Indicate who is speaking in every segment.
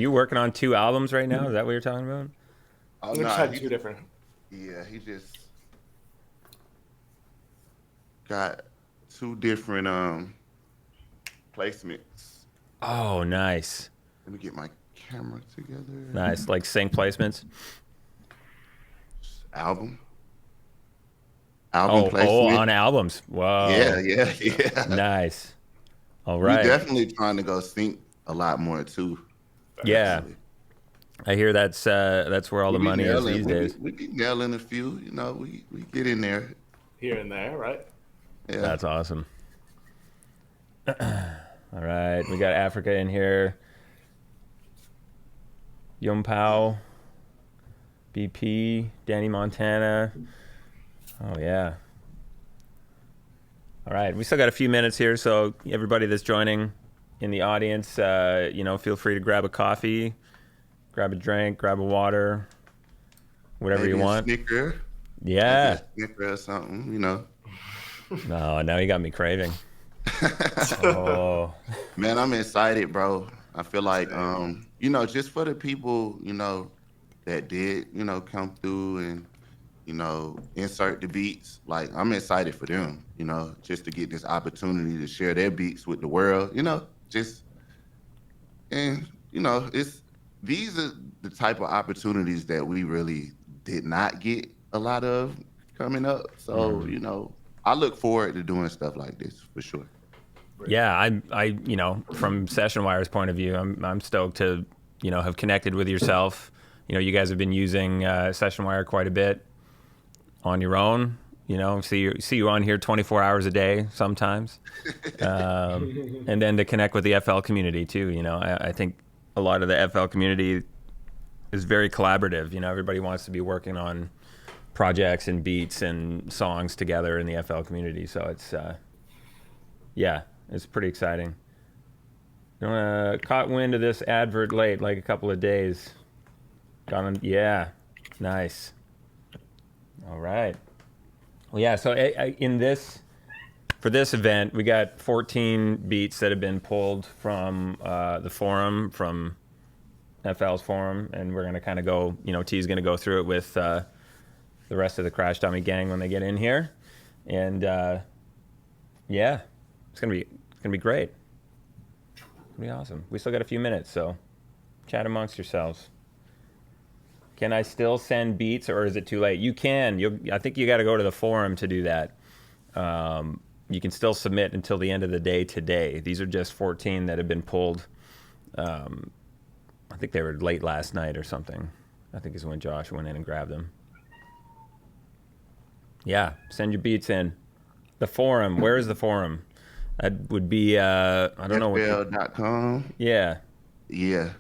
Speaker 1: you working on 2 albums right now? Is that what you're talking about?
Speaker 2: Oh,
Speaker 3: We
Speaker 2: no,
Speaker 3: tried 2 different.
Speaker 2: Yeah, he just got 2 different placements.
Speaker 1: Oh, nice.
Speaker 2: Let me get my camera together.
Speaker 1: Nice, like sync placements.
Speaker 2: Album
Speaker 1: Oh,
Speaker 2: placement.
Speaker 1: on albums.
Speaker 2: Yeah,
Speaker 1: Whoa.
Speaker 2: yeah.
Speaker 1: Nice. All
Speaker 2: We
Speaker 1: right.
Speaker 2: definitely trying to go sync a lot more too.
Speaker 1: Yeah.
Speaker 2: Actually,
Speaker 1: I hear that's where all
Speaker 2: we
Speaker 1: the
Speaker 2: be
Speaker 1: money is
Speaker 2: nailing.
Speaker 1: these days.
Speaker 2: We be nailing a few. You know, we get in there.
Speaker 3: Here and there, right?
Speaker 2: Yeah.
Speaker 1: That's awesome. All right, we got Africa in here. Yum Pao, BP, Danny Montana. Oh yeah. All right, we still got a few minutes here, so everybody that's joining in the audience, feel free to grab a coffee, grab a drink, grab a water, whatever
Speaker 2: Maybe
Speaker 1: you
Speaker 2: a
Speaker 1: want.
Speaker 2: Snicker.
Speaker 1: Yeah.
Speaker 2: Maybe a Snicker or something. You know.
Speaker 1: No, now you got me craving. Oh.
Speaker 2: Man, I'm excited, bro. I feel like, just for the people, that did, come through and, insert the beats. Like, I'm excited for them, just to get this opportunity to share their beats with the world, these are the type of opportunities that we really did not get a lot of coming up. So, I look forward to doing stuff like this for sure.
Speaker 1: Yeah, I from Session Wire's point of view, I'm stoked to, have connected with yourself. You guys have been using Session Wire quite a bit on your own. See you on here 24 hours a day sometimes, and then to connect with the FL community too. I think a lot of the FL community is very collaborative. Everybody wants to be working on projects and beats and songs together in the FL community. So it's it's pretty exciting. Caught wind of this advert late, like a couple of days. Yeah, nice. All right. Well, yeah. So for this event, we got 14 beats that have been pulled from the forum, from FL's forum, and we're gonna kind of go. T's gonna go through it with the rest of the Crash Dummy gang when they get in here, and it's gonna be great. It's gonna be awesome. We still got a few minutes, so chat amongst yourselves. Can I still send beats, or is it too late? You can. I think you got to go to the forum to do that. You can still submit until the end of the day today. These are just 14 that have been pulled. I think they were late last night or something. I think is when Josh went in and grabbed them. Yeah, send your beats in. The forum. Where is the forum? That would be, I don't know.
Speaker 2: FL.com.
Speaker 1: Yeah.
Speaker 2: Yeah.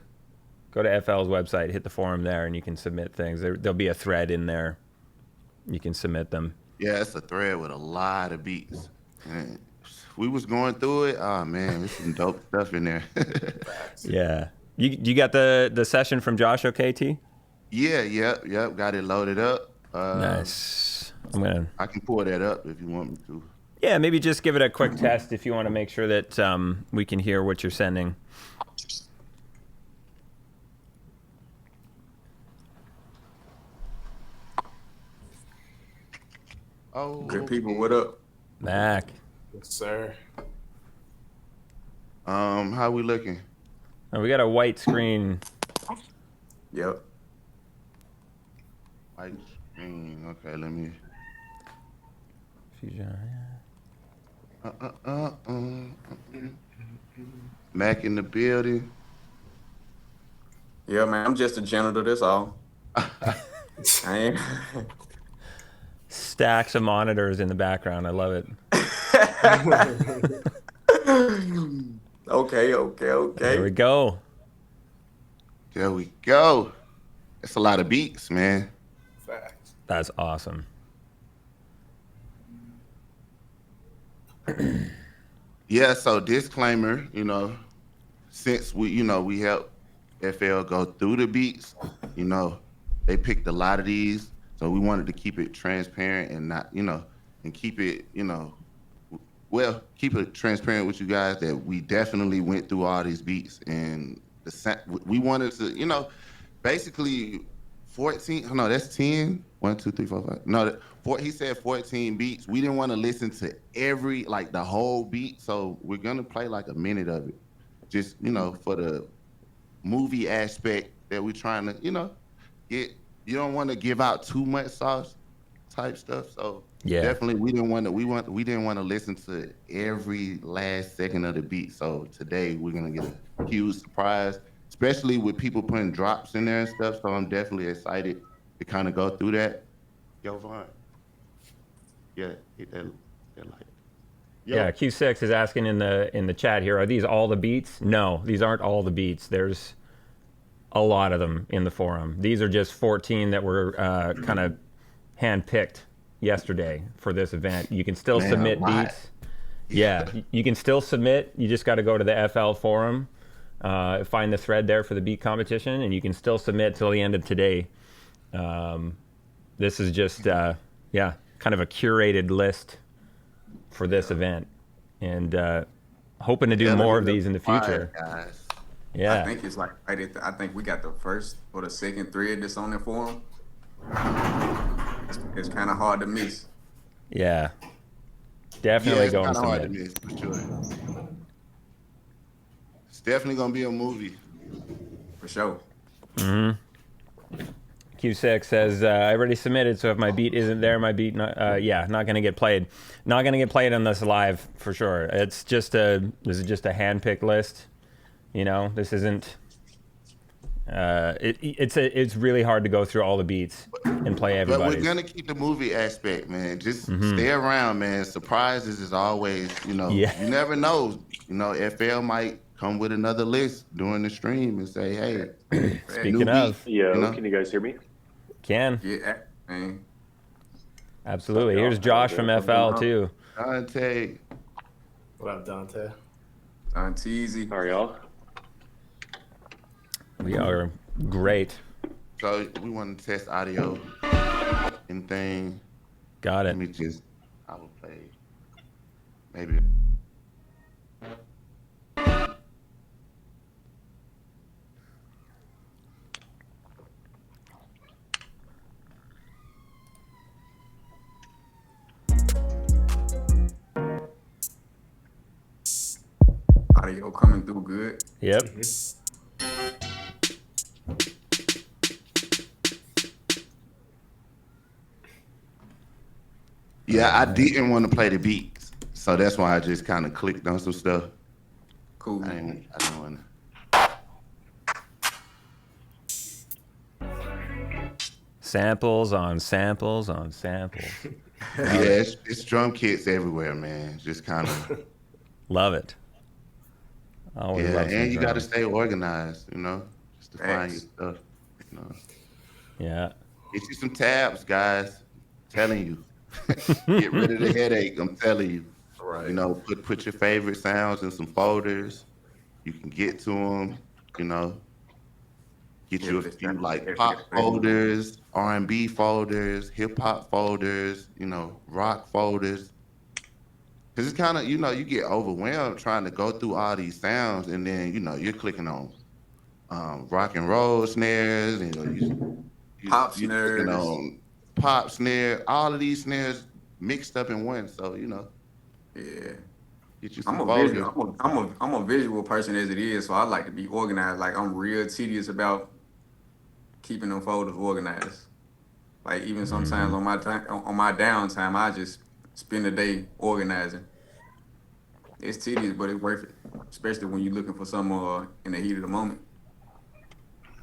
Speaker 1: Go to FL's website, hit the forum there, and you can submit things. There'll be a thread in there. You can submit them.
Speaker 2: Yeah, it's a thread with a lot of beats. And we was going through it. Oh, man, there's some dope stuff in there.
Speaker 1: Yeah. You got the session from Josh, okay, T?
Speaker 2: Yeah, yep. Got it loaded up.
Speaker 1: Nice.
Speaker 2: I can pull that up if you want me to.
Speaker 1: Yeah, maybe just give it a quick test if you want to make sure that we can hear what you're sending.
Speaker 2: Oh,
Speaker 4: good people, what up?
Speaker 1: Mac.
Speaker 3: Yes, sir.
Speaker 2: How we looking?
Speaker 1: We got a white screen.
Speaker 4: Yep.
Speaker 2: White screen. Okay, let me. Mac in the building.
Speaker 4: Yeah, man, I'm just a janitor, that's all. I ain't...
Speaker 1: Stacks of monitors in the background. I love it.
Speaker 4: Okay.
Speaker 1: There we go.
Speaker 2: There we go. That's a lot of beats, man.
Speaker 3: Facts.
Speaker 1: That's awesome.
Speaker 2: Yeah, so disclaimer, since we help FL go through the beats, they picked a lot of these. So we wanted to keep it transparent and not, and keep it, keep it transparent with you guys that we definitely went through all these beats and we wanted to, basically 14. No, that's 10. 1, 2, 3, 4, 5. No, he said 14 beats. We didn't want to listen to the whole beat, so we're gonna play like a minute of it, just for the movie aspect that we're trying to, get. You don't want to give out too much sauce type stuff, so definitely we didn't want to listen to every last second of the beat. So today we're gonna get a huge surprise, especially with people putting drops in there and stuff. So I'm definitely excited to kind of go through that. Yo, Vaughn. Yeah, hit that light. Yo.
Speaker 1: Yeah, Q6 is asking in the chat here, are these all the beats? No, these aren't all the beats. There's a lot of them in the forum. These are just 14 that were kind of hand-picked yesterday for this event. You can still submit beats. Yeah, you can still submit. You just got to go to the FL forum, find the thread there for the beat competition, and you can still submit till the end of today. This is just, kind of a curated list for this event, and hoping to do more of these in the future.
Speaker 2: Guys.
Speaker 1: Yeah,
Speaker 4: I think it's like I think we got the first or the second thread that's on the forum. It's kind of hard to miss.
Speaker 1: Yeah, definitely
Speaker 2: it's
Speaker 1: go and
Speaker 2: kinda hard to
Speaker 1: submit.
Speaker 2: miss, for sure. It's definitely gonna be a movie.
Speaker 4: For sure.
Speaker 1: Q6 says, I already submitted, so if my beat isn't there, my beat, not going to get played. Not going to get played on this live, for sure. This is just a hand-picked list. This isn't, it's really hard to go through all the beats and play everybody.
Speaker 2: But we're going to keep the movie aspect, man. Just stay around, man. Surprises is always, you never know. FL might come with another list during the stream and say, hey.
Speaker 1: Speaking of.
Speaker 5: Yo, can you guys hear me?
Speaker 1: Can.
Speaker 4: Yeah, man.
Speaker 1: Absolutely. Here's Josh from FL, too.
Speaker 2: Dante.
Speaker 3: What up, Dante?
Speaker 4: Dante easy.
Speaker 5: How are y'all?
Speaker 1: We are great.
Speaker 2: So we want to test audio and thing.
Speaker 1: Got it.
Speaker 2: I will play maybe.
Speaker 4: Audio coming through good.
Speaker 1: Yep.
Speaker 2: Yeah, I didn't want to play the beats, so that's why I just kind of clicked on some stuff.
Speaker 4: Cool.
Speaker 2: I didn't want to.
Speaker 1: Samples on samples on samples.
Speaker 2: Yeah, it's drum kits everywhere, man. Just kind of.
Speaker 1: Love it. Always love some
Speaker 2: and you got to
Speaker 1: drums.
Speaker 2: stay organized, just to find your stuff.
Speaker 1: Yeah.
Speaker 2: Get you some tabs, guys. I'm telling you. Get rid of the headache. I'm telling you.
Speaker 3: Right.
Speaker 2: Put your favorite sounds in some folders. You can get to them. Get you a few like pop folders, R&B folders, hip hop folders, rock folders. Cause it's kind of you get overwhelmed trying to go through all these sounds, and then you're clicking on rock and roll snares, and
Speaker 4: Pop
Speaker 2: you're
Speaker 4: snares.
Speaker 2: clicking on pop snare, all of these snares mixed up in one. So
Speaker 4: Yeah.
Speaker 2: get you some
Speaker 4: I'm a visual person as it is, so I like to be organized. Like I'm real tedious about keeping them folders organized. Like even sometimes on my downtime, I just spend the day organizing. It's tedious, but it's worth it, especially when you're looking for some in the heat of the moment.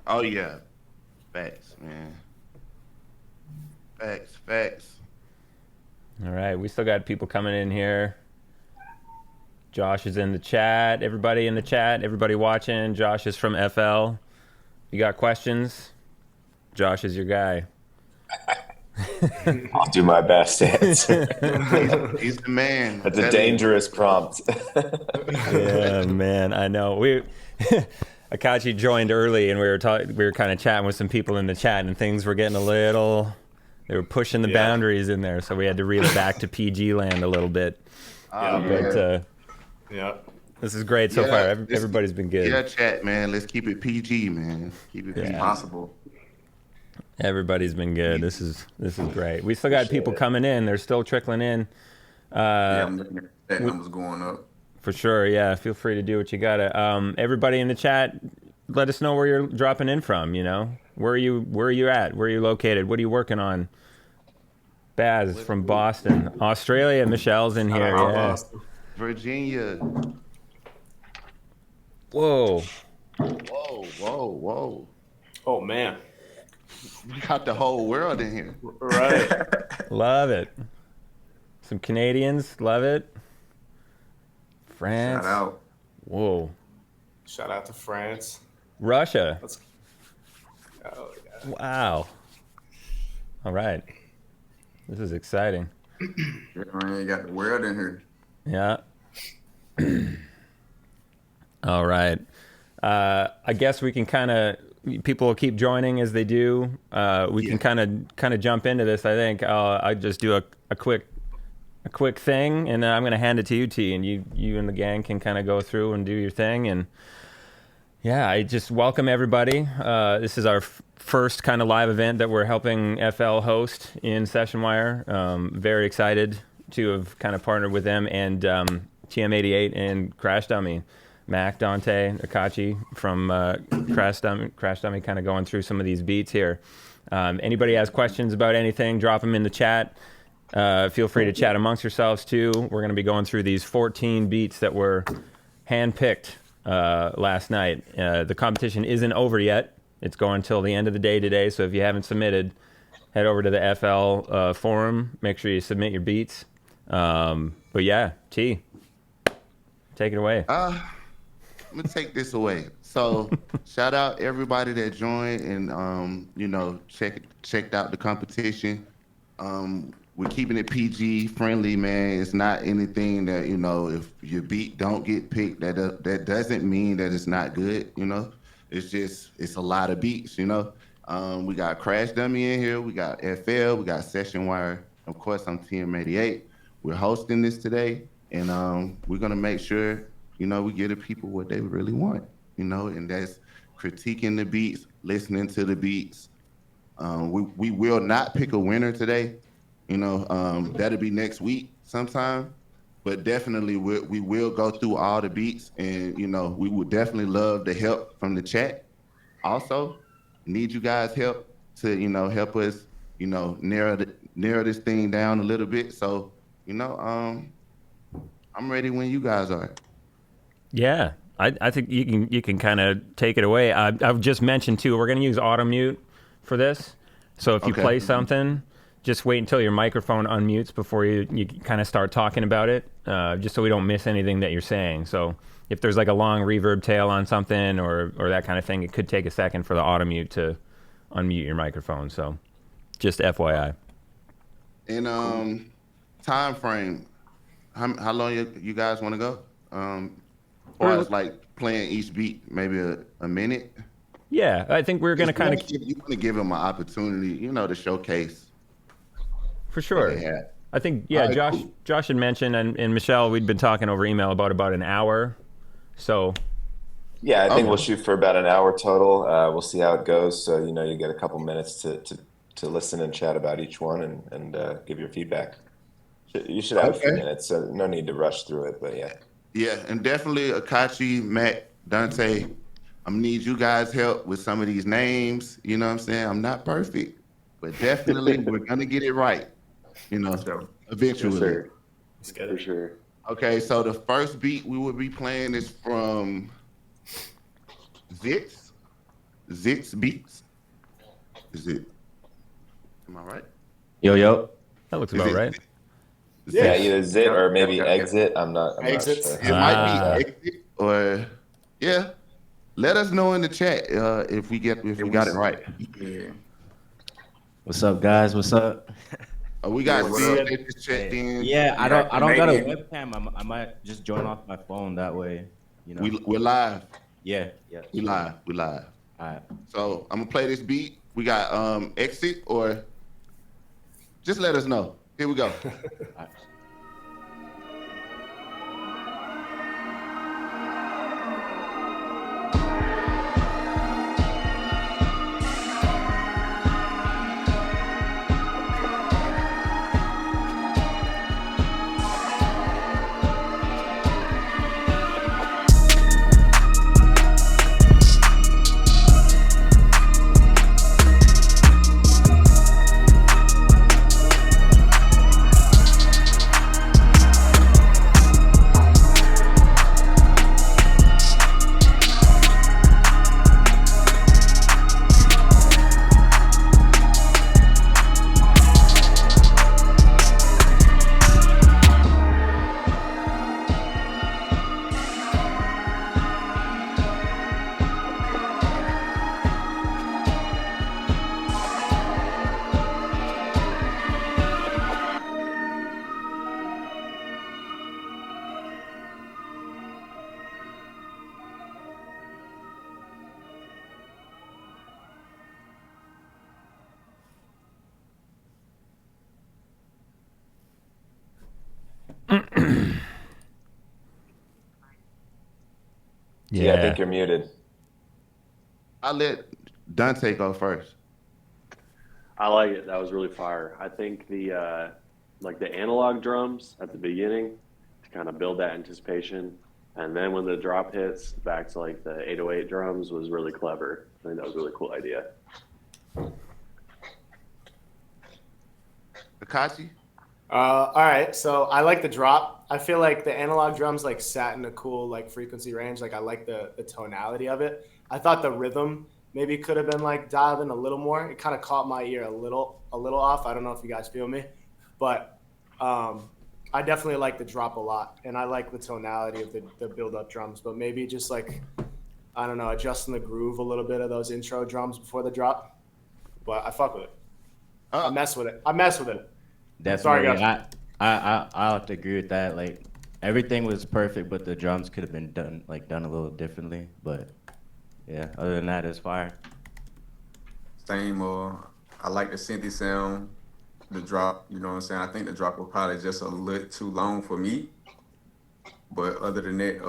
Speaker 2: Oh yeah, facts, man. Facts.
Speaker 1: All right. We still got people coming in here. Josh is in the chat. Everybody in the chat. Everybody watching. Josh is from FL. You got questions? Josh is your guy.
Speaker 5: I'll do my best to answer.
Speaker 2: He's the man.
Speaker 5: That's a dangerous prompt.
Speaker 1: Yeah, man. I know. Akachi joined early, and we were kind of chatting with some people in the chat, and things were getting a little. They were pushing the boundaries in there, so we had to reel it back to PG land a little bit.
Speaker 3: Yeah.
Speaker 1: This is great so far. Everybody's been good.
Speaker 2: Yeah, chat, man. Let's keep it PG, man. Keep it PG.
Speaker 4: Possible.
Speaker 1: Everybody's been good. This is great. We still got people coming in. They're still trickling in.
Speaker 4: Yeah, I'm looking at that numbers going up.
Speaker 1: For sure. Yeah. Feel free to do what you gotta. Everybody in the chat, let us know where you're dropping in from. You know, where are you at? Where are you located? What are you working on? Baz from Boston, Australia. Michelle's in here. Yeah.
Speaker 3: Boston.
Speaker 2: Virginia.
Speaker 1: Whoa.
Speaker 2: Whoa.
Speaker 3: Oh man.
Speaker 2: We got the whole world in here.
Speaker 3: Right.
Speaker 1: Love it. Some Canadians. Love it. France.
Speaker 4: Shout out.
Speaker 1: Whoa.
Speaker 3: Shout out to France.
Speaker 1: Russia.
Speaker 3: Oh, yeah.
Speaker 1: Wow. All right. This is exciting.
Speaker 4: Yeah, man, you got the world in here.
Speaker 1: Yeah. All right. I guess we can kind of, people will keep joining as they do. We can kind of jump into this. I think I'll just do a quick thing, and then I'm going to hand it to you, T, and you and the gang can kind of go through and do your thing. And yeah, I just welcome everybody. This is our first kind of live event that we're helping FL host in SessionWire. Very excited to have kind of partnered with them and TM88 and Crash Dummy. Mac, Dante, Akachi from Crash Dummy kind of going through some of these beats here. Anybody has questions about anything, drop them in the chat. Feel free to chat amongst yourselves too. We're going to be going through these 14 beats that were handpicked last night. The competition isn't over yet. It's going until the end of the day today. So if you haven't submitted, head over to the FL forum. Make sure you submit your beats. But yeah, T, take it away.
Speaker 2: I'm gonna take this away. So shout out everybody that joined and checked out the competition. We're keeping it PG friendly, man. It's not anything that, if your beat don't get picked, that doesn't mean that it's not good, It's a lot of beats, We got Crash Dummy in here, we got FL, we got SessionWire. Of course, I'm TM88. We're hosting this today, and we're gonna make sure, we give the people what they really want, and that's critiquing the beats, listening to the beats. We will not pick a winner today. That'll be next week sometime, but definitely we will go through all the beats, and we would definitely love the help from the chat. Also, need you guys help to help us narrow this thing down a little bit. So I'm ready when you guys are.
Speaker 1: Yeah, I think you can kind of take it away. I've just mentioned too, we're going to use auto mute for this. So if you play something, just wait until your microphone unmutes before you kind of start talking about it, just so we don't miss anything that you're saying. So if there's like a long reverb tail on something or that kind of thing, it could take a second for the auto mute to unmute your microphone. So just FYI.
Speaker 2: And time frame, how long you guys want to go? Or as like playing each beat, maybe a minute?
Speaker 1: Yeah, I think we're going to kind of...
Speaker 2: You want to give them an opportunity, to showcase.
Speaker 1: For sure. I think, yeah, right, Josh had mentioned, and Michelle, we'd been talking over email about an hour. So...
Speaker 5: Yeah, I think we'll shoot for about an hour total. We'll see how it goes. So, you get a couple minutes to listen and chat about each one and give your feedback. You should have a few minutes, so no need to rush through it, but yeah.
Speaker 2: Yeah, and definitely Akachi, Mac, Dante, I'm gonna need you guys' help with some of these names. You know what I'm saying? I'm not perfect, but definitely we're gonna get it right. Eventually.
Speaker 5: For sure.
Speaker 2: Okay, so the first beat we will be playing is from Zitz Beats. Is it? Am I right?
Speaker 6: Yo.
Speaker 1: That looks about right.
Speaker 5: Yeah, either Zit or maybe Exit. I'm not sure.
Speaker 2: It might be Exit or yeah. Let us know in the chat if we got it right.
Speaker 4: Yeah.
Speaker 6: What's up, guys? What's up?
Speaker 2: We got Sid that just checked in.
Speaker 6: Yeah, I don't got a webcam. I might just join off my phone that way.
Speaker 2: We're live.
Speaker 6: Yeah.
Speaker 2: We live.
Speaker 6: All right.
Speaker 2: So I'm gonna play this beat. We got Exit or just let us know. Here we go.
Speaker 6: All right.
Speaker 5: Yeah, I think you're muted.
Speaker 2: I'll let Dante go first.
Speaker 7: I like it. That was really fire. I think the like the analog drums at the beginning to kind of build that anticipation, and then when the drop hits back to like the 808 drums was really clever. I think that was a really cool idea.
Speaker 2: Akachi?
Speaker 3: All right, so I like the drop. I feel like the analog drums like sat in a cool like frequency range. Like I like the tonality of it. I thought the rhythm maybe could have been like dialed in a little more. It kind of caught my ear a little off. I don't know if you guys feel me, but I definitely like the drop a lot, and I like the tonality of the build up drums. But maybe just like I don't know, adjusting the groove a little bit of those intro drums before the drop. But I fuck with it. I mess with it.
Speaker 6: Definitely.
Speaker 3: Sorry, guys.
Speaker 6: I have to agree with that. Like everything was perfect, but the drums could have been done a little differently. But yeah, other than that, it's fire.
Speaker 4: Same. I like the synthy sound, the drop. You know what I'm saying? I think the drop was probably just a little too long for me. But other than that,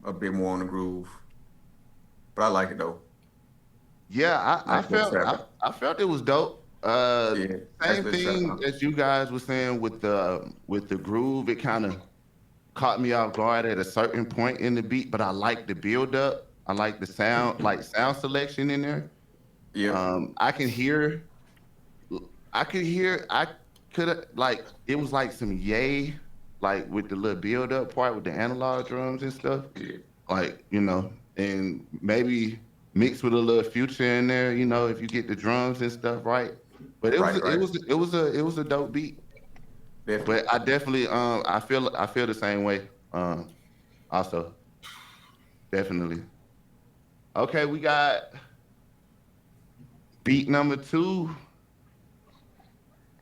Speaker 4: a bit more on the groove. But I like it though.
Speaker 2: Yeah, I
Speaker 4: Like the
Speaker 2: felt
Speaker 4: trap.
Speaker 2: I felt it was dope.
Speaker 4: Yeah, that's
Speaker 2: Same
Speaker 4: the
Speaker 2: thing
Speaker 4: trap.
Speaker 2: as you guys were saying with the groove. It kind of caught me off guard at a certain point in the beat, but I like the build up. I like the sound, like sound selection in there.
Speaker 4: Yeah,
Speaker 2: I could have like it was like some yay, like with the little build up part with the analog drums and stuff.
Speaker 4: yeah.
Speaker 2: Like, and maybe mixed with a little future in there, if you get the drums and stuff right. But
Speaker 4: Right.
Speaker 2: it was a dope beat.
Speaker 4: Definitely.
Speaker 2: But I definitely I feel the same way. Also. Definitely. Okay, we got beat number 2.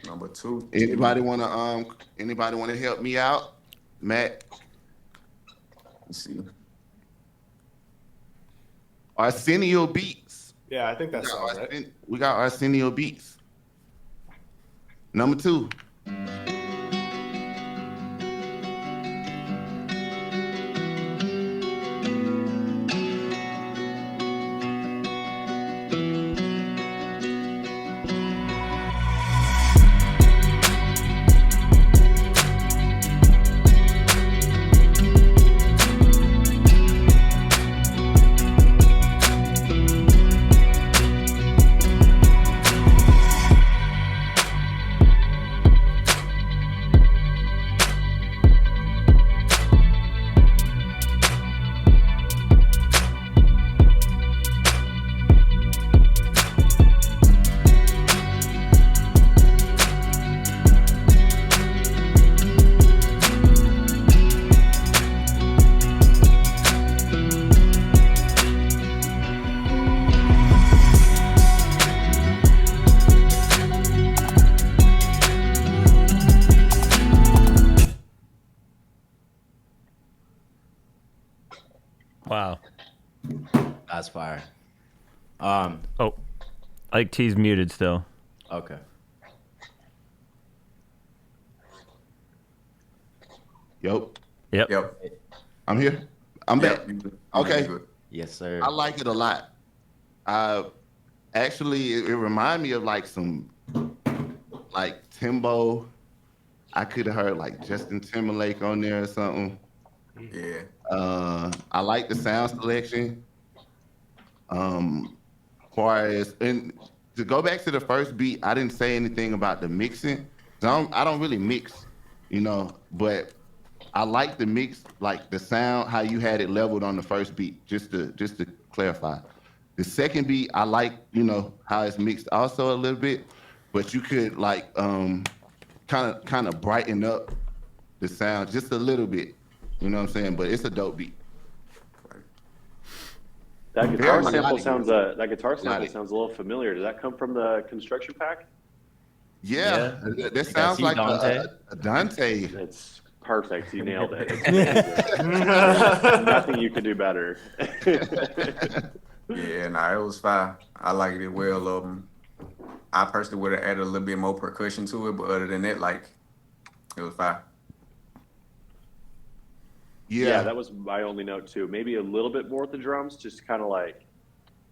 Speaker 4: Number 2.
Speaker 2: Anybody wanna help me out? Matt,
Speaker 4: Let's see.
Speaker 2: Arsenio Beats.
Speaker 3: Yeah, I think that sounds right.
Speaker 2: We got Arsenio Beats. Number 2.
Speaker 1: Wow.
Speaker 6: That's fire.
Speaker 1: Oh, I think T's muted still.
Speaker 6: Okay.
Speaker 2: Yep.
Speaker 4: Yep.
Speaker 2: I'm here. I'm back.
Speaker 4: Yep. You good.
Speaker 2: Okay.
Speaker 4: You good.
Speaker 6: Yes, sir.
Speaker 2: I like it a lot. Actually, it reminded me of like some like Timbo. I could have heard like Justin Timberlake on there or something.
Speaker 4: Yeah.
Speaker 2: I like the sound selection. Far as and to go back to the first beat, I didn't say anything about the mixing. I don't really mix, but I like the mix, like the sound, how you had it leveled on the first beat, just to clarify. The second beat, I like, how it's mixed also a little bit, but you could like kind of brighten up the sound just a little bit. You know what I'm saying? But it's a dope beat.
Speaker 7: That guitar
Speaker 2: Very
Speaker 7: sample
Speaker 2: melodic.
Speaker 7: sounds a little familiar. Does that come from the construction pack?
Speaker 2: Yeah, that sounds
Speaker 6: see
Speaker 2: like
Speaker 6: Dante?
Speaker 2: a Dante.
Speaker 7: It's perfect. You nailed it. It's amazing. Nothing you could do better.
Speaker 4: Yeah, nah, it was fire. I liked it well. I personally would have added a little bit more percussion to it, but other than that, like, it was fire.
Speaker 7: Yeah, that was my only note too. Maybe a little bit more with the drums, just kind of like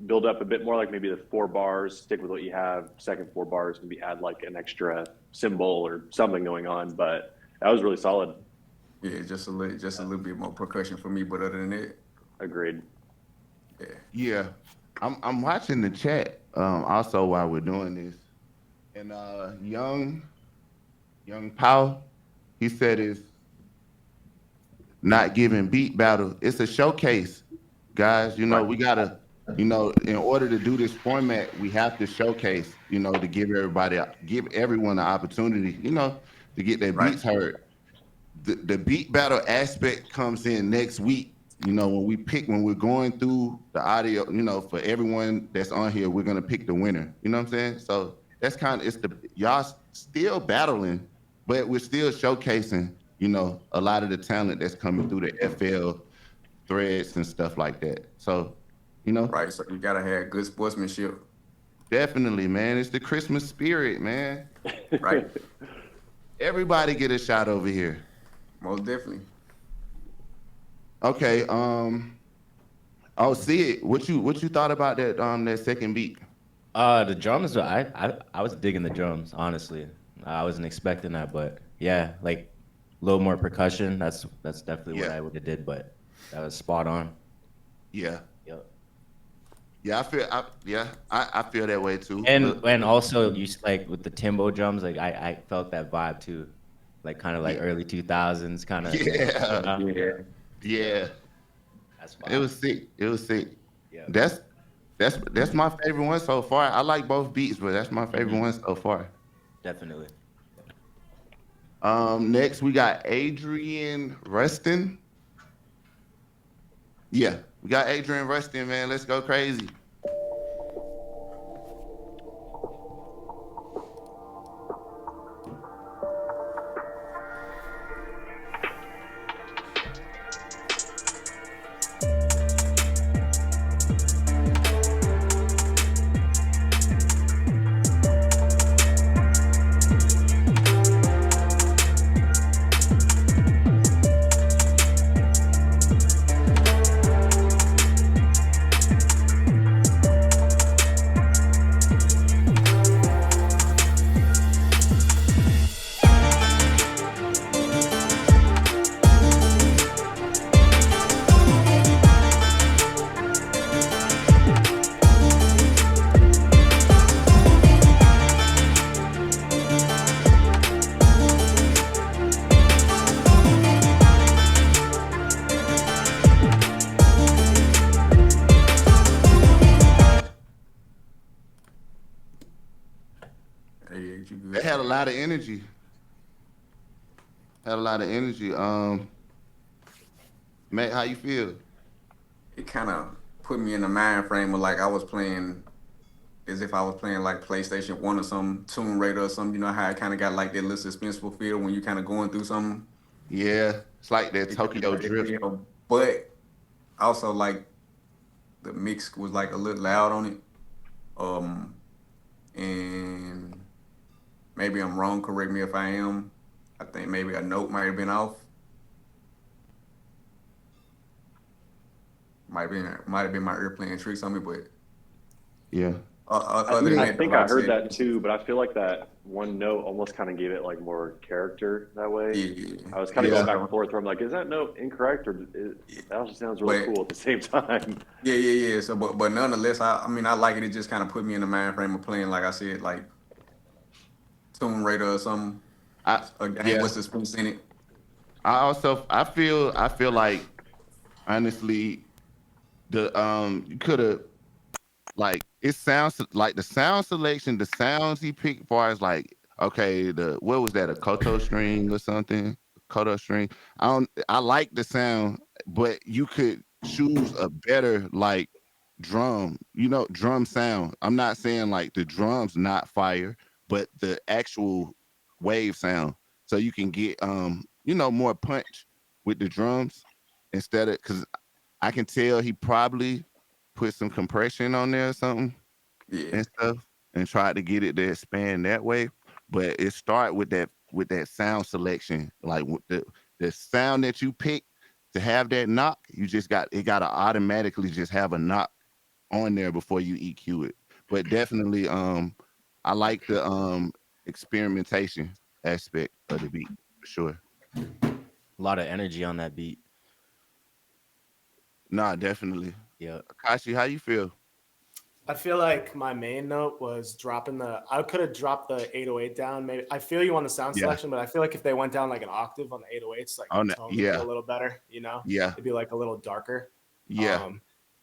Speaker 7: build up a bit more, like maybe the 4 bars, stick with what you have. Second 4 bars, maybe add like an extra cymbal or something going on. But that was really solid.
Speaker 4: Yeah, just a little bit more percussion for me, but other than that,
Speaker 7: Agreed.
Speaker 2: Yeah. I'm watching the chat also while we're doing this. And young Powell, he said it's not giving beat battle. It's a showcase, guys. You know,
Speaker 4: right,
Speaker 2: we gotta, in order to do this format, we have to showcase, to give everyone an opportunity, to get their
Speaker 4: right.
Speaker 2: beats heard. The beat battle aspect comes in next week. When we're going through the audio, for everyone that's on here, we're gonna pick the winner. You know what I'm saying? So that's y'all still battling, but we're still showcasing, a lot of the talent that's coming through the FL threads and stuff like that. So,
Speaker 4: Right, so you gotta have good sportsmanship.
Speaker 2: definitely, man. It's the Christmas spirit, man.
Speaker 4: Right.
Speaker 2: Everybody get a shot over here.
Speaker 4: Most definitely.
Speaker 2: Okay. See it. What you thought about that second beat?
Speaker 6: The drums, I was digging the drums, honestly. I wasn't expecting that, but yeah, like a little more percussion. That's definitely what
Speaker 2: Yeah.
Speaker 6: I would have did, but that was spot on.
Speaker 2: Yeah.
Speaker 6: Yep.
Speaker 2: Yeah, I feel that way too.
Speaker 6: And also like with the Timbo drums, like I felt that vibe too, like kind of like
Speaker 2: Yeah.
Speaker 6: early 2000s kind of.
Speaker 2: Yeah.
Speaker 4: Yeah.
Speaker 2: Yeah.
Speaker 6: That's
Speaker 2: It
Speaker 6: fine.
Speaker 2: was sick. It was sick.
Speaker 6: Yeah.
Speaker 2: That's my favorite one so far. I like both beats, but that's my favorite one so far.
Speaker 6: Definitely.
Speaker 2: Next we got Adrian Rustin. Yeah, we got Adrian Rustin, man. Let's go crazy.
Speaker 4: Hey, you good?
Speaker 2: They had a lot of energy. Matt, how you feel?
Speaker 4: It kind of put me in the mind frame of like I was playing as if I was playing like PlayStation 1 or some Tomb Raider or something. You know how it kind of got like that little suspenseful feel when you kind of going through something.
Speaker 2: Yeah, it's like that
Speaker 4: It
Speaker 2: Tokyo
Speaker 4: like that
Speaker 2: Drift.
Speaker 4: feel. But also like the mix was like a little loud on it. And maybe I'm wrong. Correct me if I am. I think maybe a note might have been off. Might have been my ear playing tricks on me, but
Speaker 2: Yeah.
Speaker 4: other than
Speaker 7: I
Speaker 4: that,
Speaker 7: think
Speaker 4: like
Speaker 7: I heard
Speaker 4: said,
Speaker 7: that too, but I feel like that one note almost kind of gave it like more character that way.
Speaker 4: Yeah,
Speaker 7: I was kind of
Speaker 2: Yeah.
Speaker 7: going back and forth where I'm like, is that note incorrect or that also sounds really
Speaker 4: But-
Speaker 7: cool at the same time?
Speaker 4: yeah. So, but nonetheless, I mean, I like it. It just kind of put me in the mind frame of playing, like I said, like Tomb Raider or something. A game
Speaker 2: Yeah.
Speaker 4: with suspense in it.
Speaker 2: I feel like honestly you could have like it sounds like the sound selection, the sounds he picked far as like okay, what was that, a koto string or something? Koto string. I like the sound, but you could choose a better like drum sound. I'm not saying like the drums not fire, but the actual wave sound. So you can get more punch with the drums instead of because I can tell he probably put some compression on there or something
Speaker 4: Yeah,
Speaker 2: and stuff and tried to get it to expand that way. But it start with that sound selection, like with the sound that you pick to have that knock, you just got it got to automatically just have a knock on there before you EQ it. But definitely, I like the experimentation aspect of the beat for sure.
Speaker 6: A lot of energy on that beat.
Speaker 2: Nah, definitely.
Speaker 6: Yeah.
Speaker 2: Akashi, how you feel?
Speaker 3: I feel like my main note was dropping the. I could have dropped the 808 down. Maybe I feel you on the sound
Speaker 2: Yeah.
Speaker 3: selection, but I feel like if they went down like an octave on the 808s, like
Speaker 2: On
Speaker 3: the
Speaker 2: that,
Speaker 3: tone would be
Speaker 2: yeah,
Speaker 3: a little better. You know,
Speaker 2: yeah,
Speaker 3: it'd be like a little darker.
Speaker 2: yeah.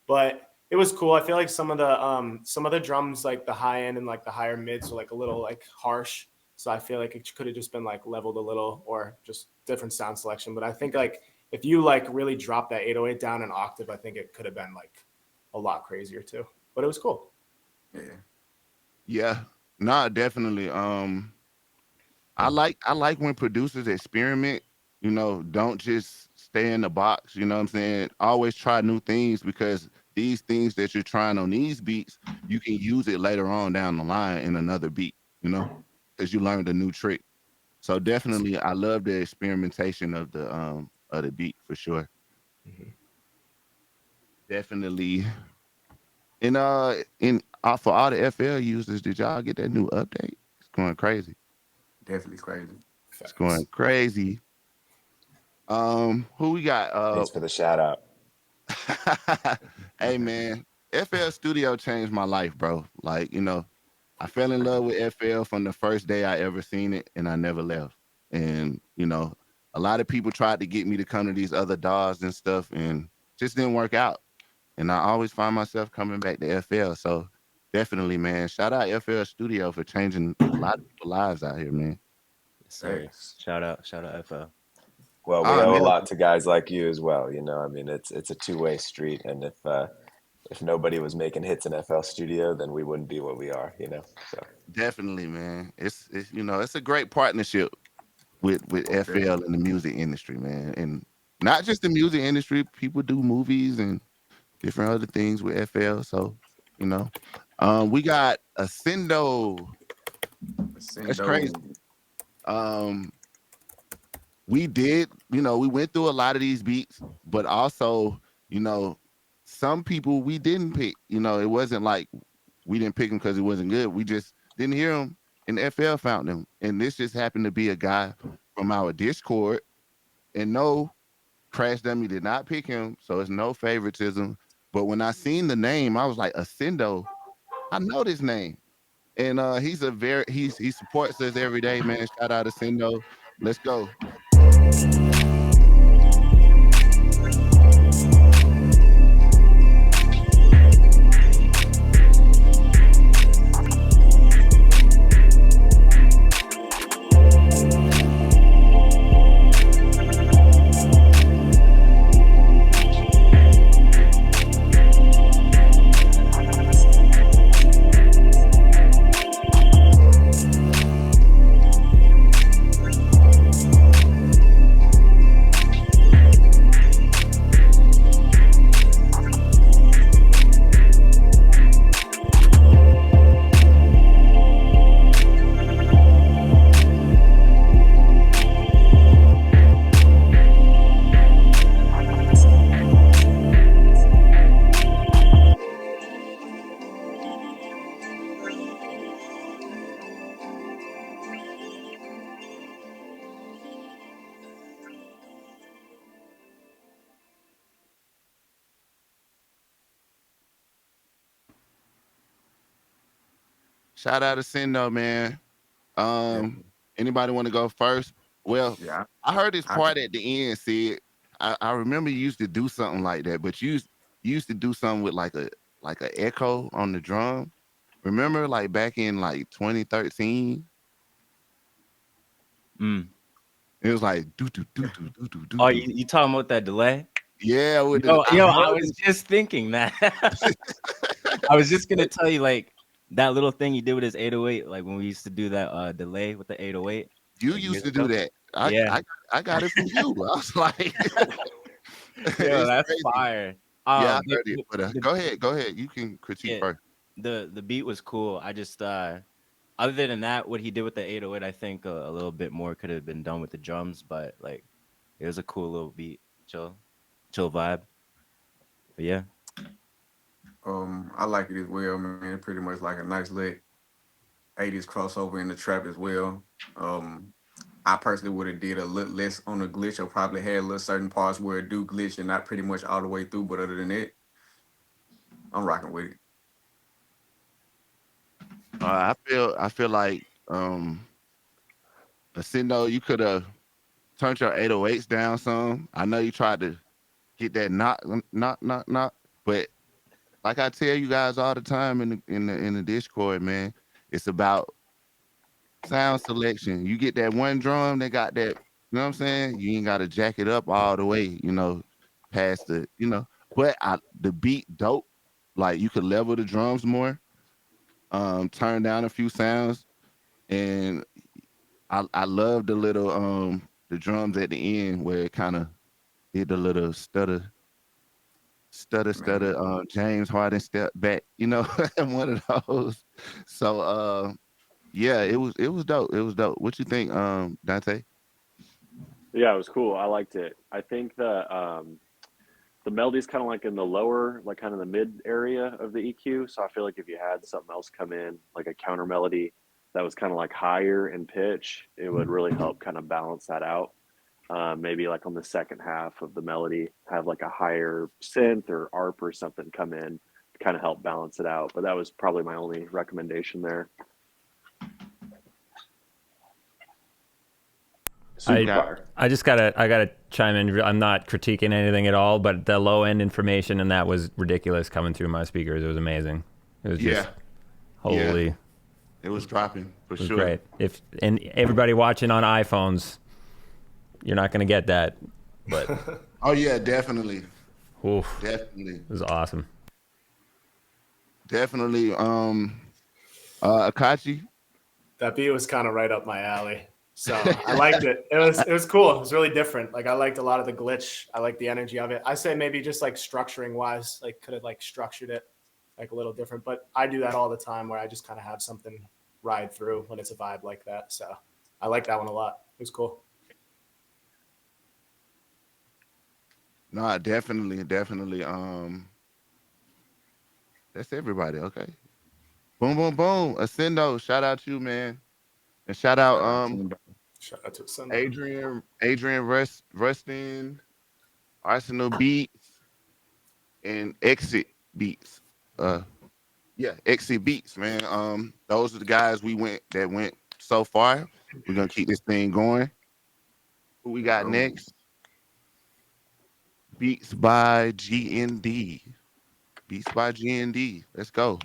Speaker 3: But it was cool. I feel like some of the drums, like the high end and like the higher mids, are like a little like harsh. So I feel like it could have just been like leveled a little or just different sound selection. But I think like if you like really drop that 808 down an octave, I think it could have been like a lot crazier too. But it was cool.
Speaker 4: Yeah.
Speaker 2: Yeah. Nah, definitely. I like when producers experiment, don't just stay in the box, you know what I'm saying? Always try new things because these things that you're trying on these beats, you can use it later on down the line in another beat, because you learned a new trick. So definitely I love the experimentation of the beat for sure. Definitely. And for all the FL users, did y'all get that new update? It's going crazy.
Speaker 4: Definitely crazy.
Speaker 2: It's going crazy. Who we got?
Speaker 5: Thanks for the shout out.
Speaker 2: Hey man, FL Studio changed my life, bro. Like, I fell in love with FL from the first day I ever seen it, and I never left. And, a lot of people tried to get me to come to these other DAWs and stuff, and just didn't work out. And I always find myself coming back to FL. So definitely, man, shout out FL Studio for changing a lot of people's lives out here, man.
Speaker 6: Yes, sir.
Speaker 4: Thanks.
Speaker 6: Shout out FL.
Speaker 5: Well, we
Speaker 2: Oh,
Speaker 5: owe a
Speaker 2: man.
Speaker 5: lot to guys like you as well. I mean, it's a two-way street, and if nobody was making hits in FL Studio, then we wouldn't be what we are. So
Speaker 2: Definitely, man. It's a great partnership with FL in the music industry, man. And not just the music industry, people do movies and different other things with FL. So, we got Ascendo. That's crazy. Um, we went through a lot of these beats, but also, some people we didn't pick. It wasn't like we didn't pick him because it wasn't good. We just didn't hear him, and FL found him. And this just happened to be a guy from our Discord. And no, Crash Dummy did not pick him, so it's no favoritism. But when I seen the name, I was like, Ascendo, I know this name. And he supports us every day, man. Shout out Ascendo. Let's go. Shout out to Sendo, man. Anybody want to go first? Well,
Speaker 4: Yeah.
Speaker 2: I heard this
Speaker 4: I
Speaker 2: part at the end, Sid. I remember you used to do something like that, but you used to do something with like a echo on the drum. Remember, like back in like 2013,
Speaker 6: Mm.
Speaker 2: it was like do do do do do do do.
Speaker 6: Oh, you talking about that delay?
Speaker 2: Yeah, with
Speaker 6: I was just thinking that. I was just gonna tell you like that little thing he did with his 808, like when we used to do that delay with the 808.
Speaker 2: you
Speaker 6: like,
Speaker 2: used
Speaker 6: years
Speaker 2: to do
Speaker 6: ago.
Speaker 2: that.
Speaker 6: Yeah.
Speaker 2: I got it from you. I was like,
Speaker 6: Yo,
Speaker 2: it's
Speaker 6: that's
Speaker 2: crazy.
Speaker 6: fire.
Speaker 2: Yeah, I heard it. But go ahead. You can critique
Speaker 6: yeah,
Speaker 2: first.
Speaker 6: the beat was cool. I just other than that, what he did with the 808, I think a little bit more could have been done with the drums, but like it was a cool little beat. Chill. chill vibe. But yeah.
Speaker 4: I like it as well, man. Pretty much like a nice lit 80s crossover in the trap as well. I personally would have did a little less on the glitch, or probably had a little certain parts where it do glitch and not pretty much all the way through. But other than that, I'm rocking with it.
Speaker 2: I feel like Ascendo, you could have turned your 808s down some. I know you tried to get that knock, but like I tell you guys all the time in the Discord, man, it's about sound selection. You get that one drum that got that, you know what I'm saying? You ain't gotta jack it up all the way, past the. But the beat dope. Like you could level the drums more, turn down a few sounds, and I love the little the drums at the end where it kind of did the little stutter, James Harden step back, one of those. So yeah, it was dope. It was dope. What you think, Dante?
Speaker 7: Yeah, it was cool. I liked it. I think the melody's kind of like in the lower, like kind of the mid area of the EQ. So I feel like if you had something else come in, like a counter melody that was kind of like higher in pitch, it would really help kind of balance that out. Maybe like on the second half of the melody, have like a higher synth or ARP or something come in to kind of help balance it out. But that was probably my only recommendation there. Super fire.
Speaker 1: I gotta chime in. I'm not critiquing anything at all, but the low end information and that was ridiculous coming through my speakers. It was amazing. It was just holy.
Speaker 2: Yeah. It was dropping for
Speaker 1: It was
Speaker 2: sure.
Speaker 1: great. And everybody watching on iPhones, you're not gonna get that. But
Speaker 2: Oh yeah, definitely.
Speaker 1: oof,
Speaker 2: Definitely.
Speaker 1: it was awesome.
Speaker 2: Definitely. Akachi.
Speaker 3: That beat was kind of right up my alley. So I liked it. It was cool. It was really different. Like I liked a lot of the glitch. I liked the energy of it. I say maybe just like structuring wise, like could have like structured it like a little different. But I do that all the time where I just kind of have something ride through when it's a vibe like that. So I like that one a lot. It was cool.
Speaker 2: No, definitely. That's everybody. Okay. Boom, boom, boom. Ascendo, shout out to you, man. And shout out
Speaker 3: Shout out to Sunday.
Speaker 2: Adrian Rustin, Arsenal Beats, and Exit Beats. Exit Beats, man. Those are the guys that went so far. We're gonna keep this thing going. Who we got next? Beats by GND. Beats by GND. Let's go.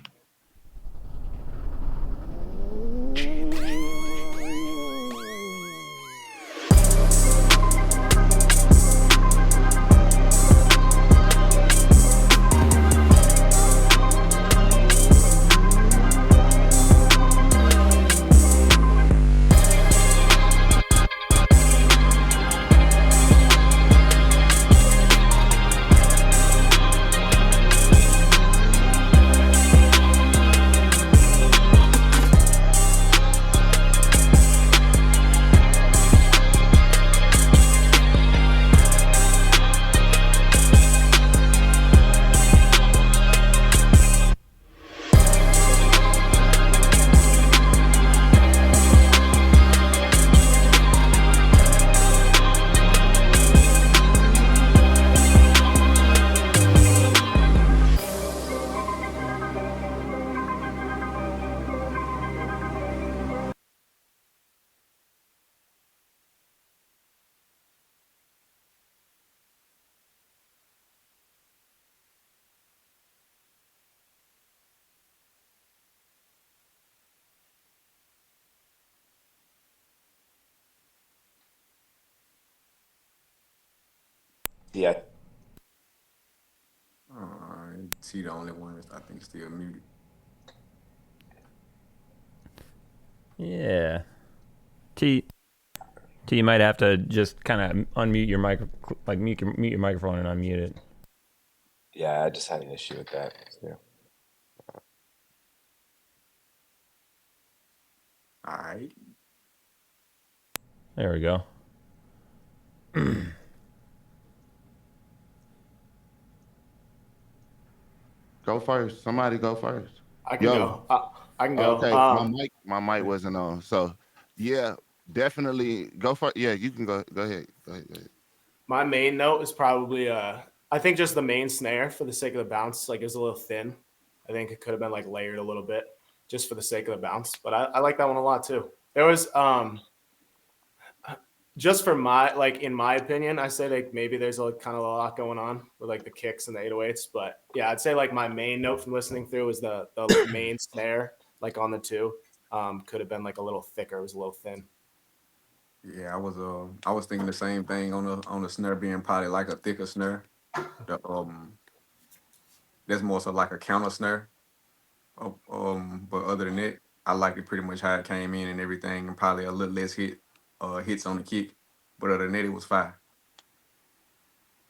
Speaker 5: Yeah.
Speaker 4: T the only one that's I think still muted.
Speaker 1: Yeah. T, you might have to just kind of unmute your mic, like mute your microphone and unmute it.
Speaker 5: Yeah, I just had an issue with that. Yeah.
Speaker 4: All right.
Speaker 1: There we go.
Speaker 2: Go first. Somebody go first.
Speaker 3: I can
Speaker 2: Yo.
Speaker 3: go. I can go.
Speaker 2: Okay, my mic wasn't on. So yeah, definitely go for yeah, you can go. Go ahead. Go ahead. Go ahead.
Speaker 3: My main note is probably I think just the main snare for the sake of the bounce, like, is a little thin. I think it could have been like layered a little bit just for the sake of the bounce. But I like that one a lot too. There was just for my, like, in my opinion, I say like maybe there's a kind of a lot going on with like the kicks and the 808s. But yeah, I'd say like my main note from listening through was the main snare, like on the two. Could have been like a little thicker. It was a little thin.
Speaker 4: Yeah, I was thinking the same thing on the snare being probably like a thicker snare. The, that's more so like a counter snare. But other than that, I liked it pretty much how it came in and everything, and probably a little less hits on the kick. But other than that, it was fine.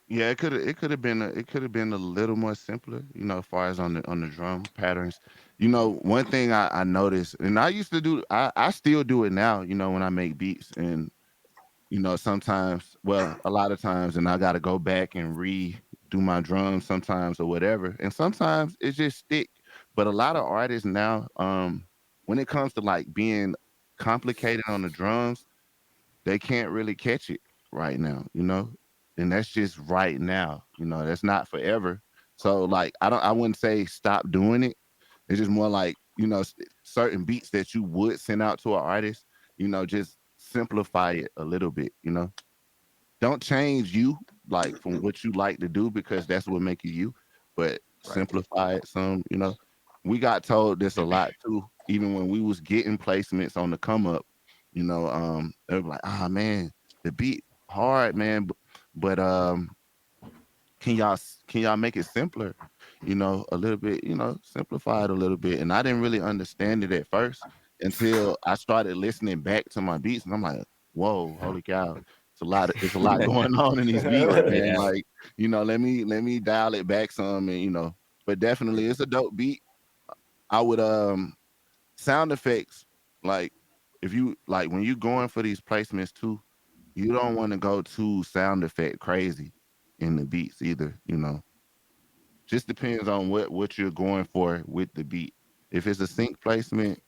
Speaker 2: Yeah, it could have been a little more simpler, as far as on the drum patterns. One thing I noticed, and I used to do, I still do it now, when I make beats, and sometimes, well, a lot of times, and I got to go back and redo my drums sometimes or whatever, and sometimes it just stick. But a lot of artists now, when it comes to like being complicated on the drums, they can't really catch it right now. And that's just right now. That's not forever. So like I wouldn't say stop doing it. It's just more like, certain beats that you would send out to an artist, just simplify it a little bit. Don't change you, like, from what you like to do, because that's what make you, but
Speaker 4: Right.
Speaker 2: simplify it some. We got told this a lot too, even when we was getting placements on the come up, they were like, ah, man, the beat hard, man, but can y'all make it simpler, a little bit, simplify it a little bit. And I didn't really understand it at first until I started listening back to my beats, and I'm like, whoa, holy cow, it's a lot going on in these beats, man.
Speaker 6: Yeah.
Speaker 2: Like, let me dial it back some, and but definitely it's a dope beat. I would sound effects, like, if you like, when you going for these placements too, you don't want to go too sound effect crazy in the beats either. Just depends on what you're going for with the beat. If it's a sync placement,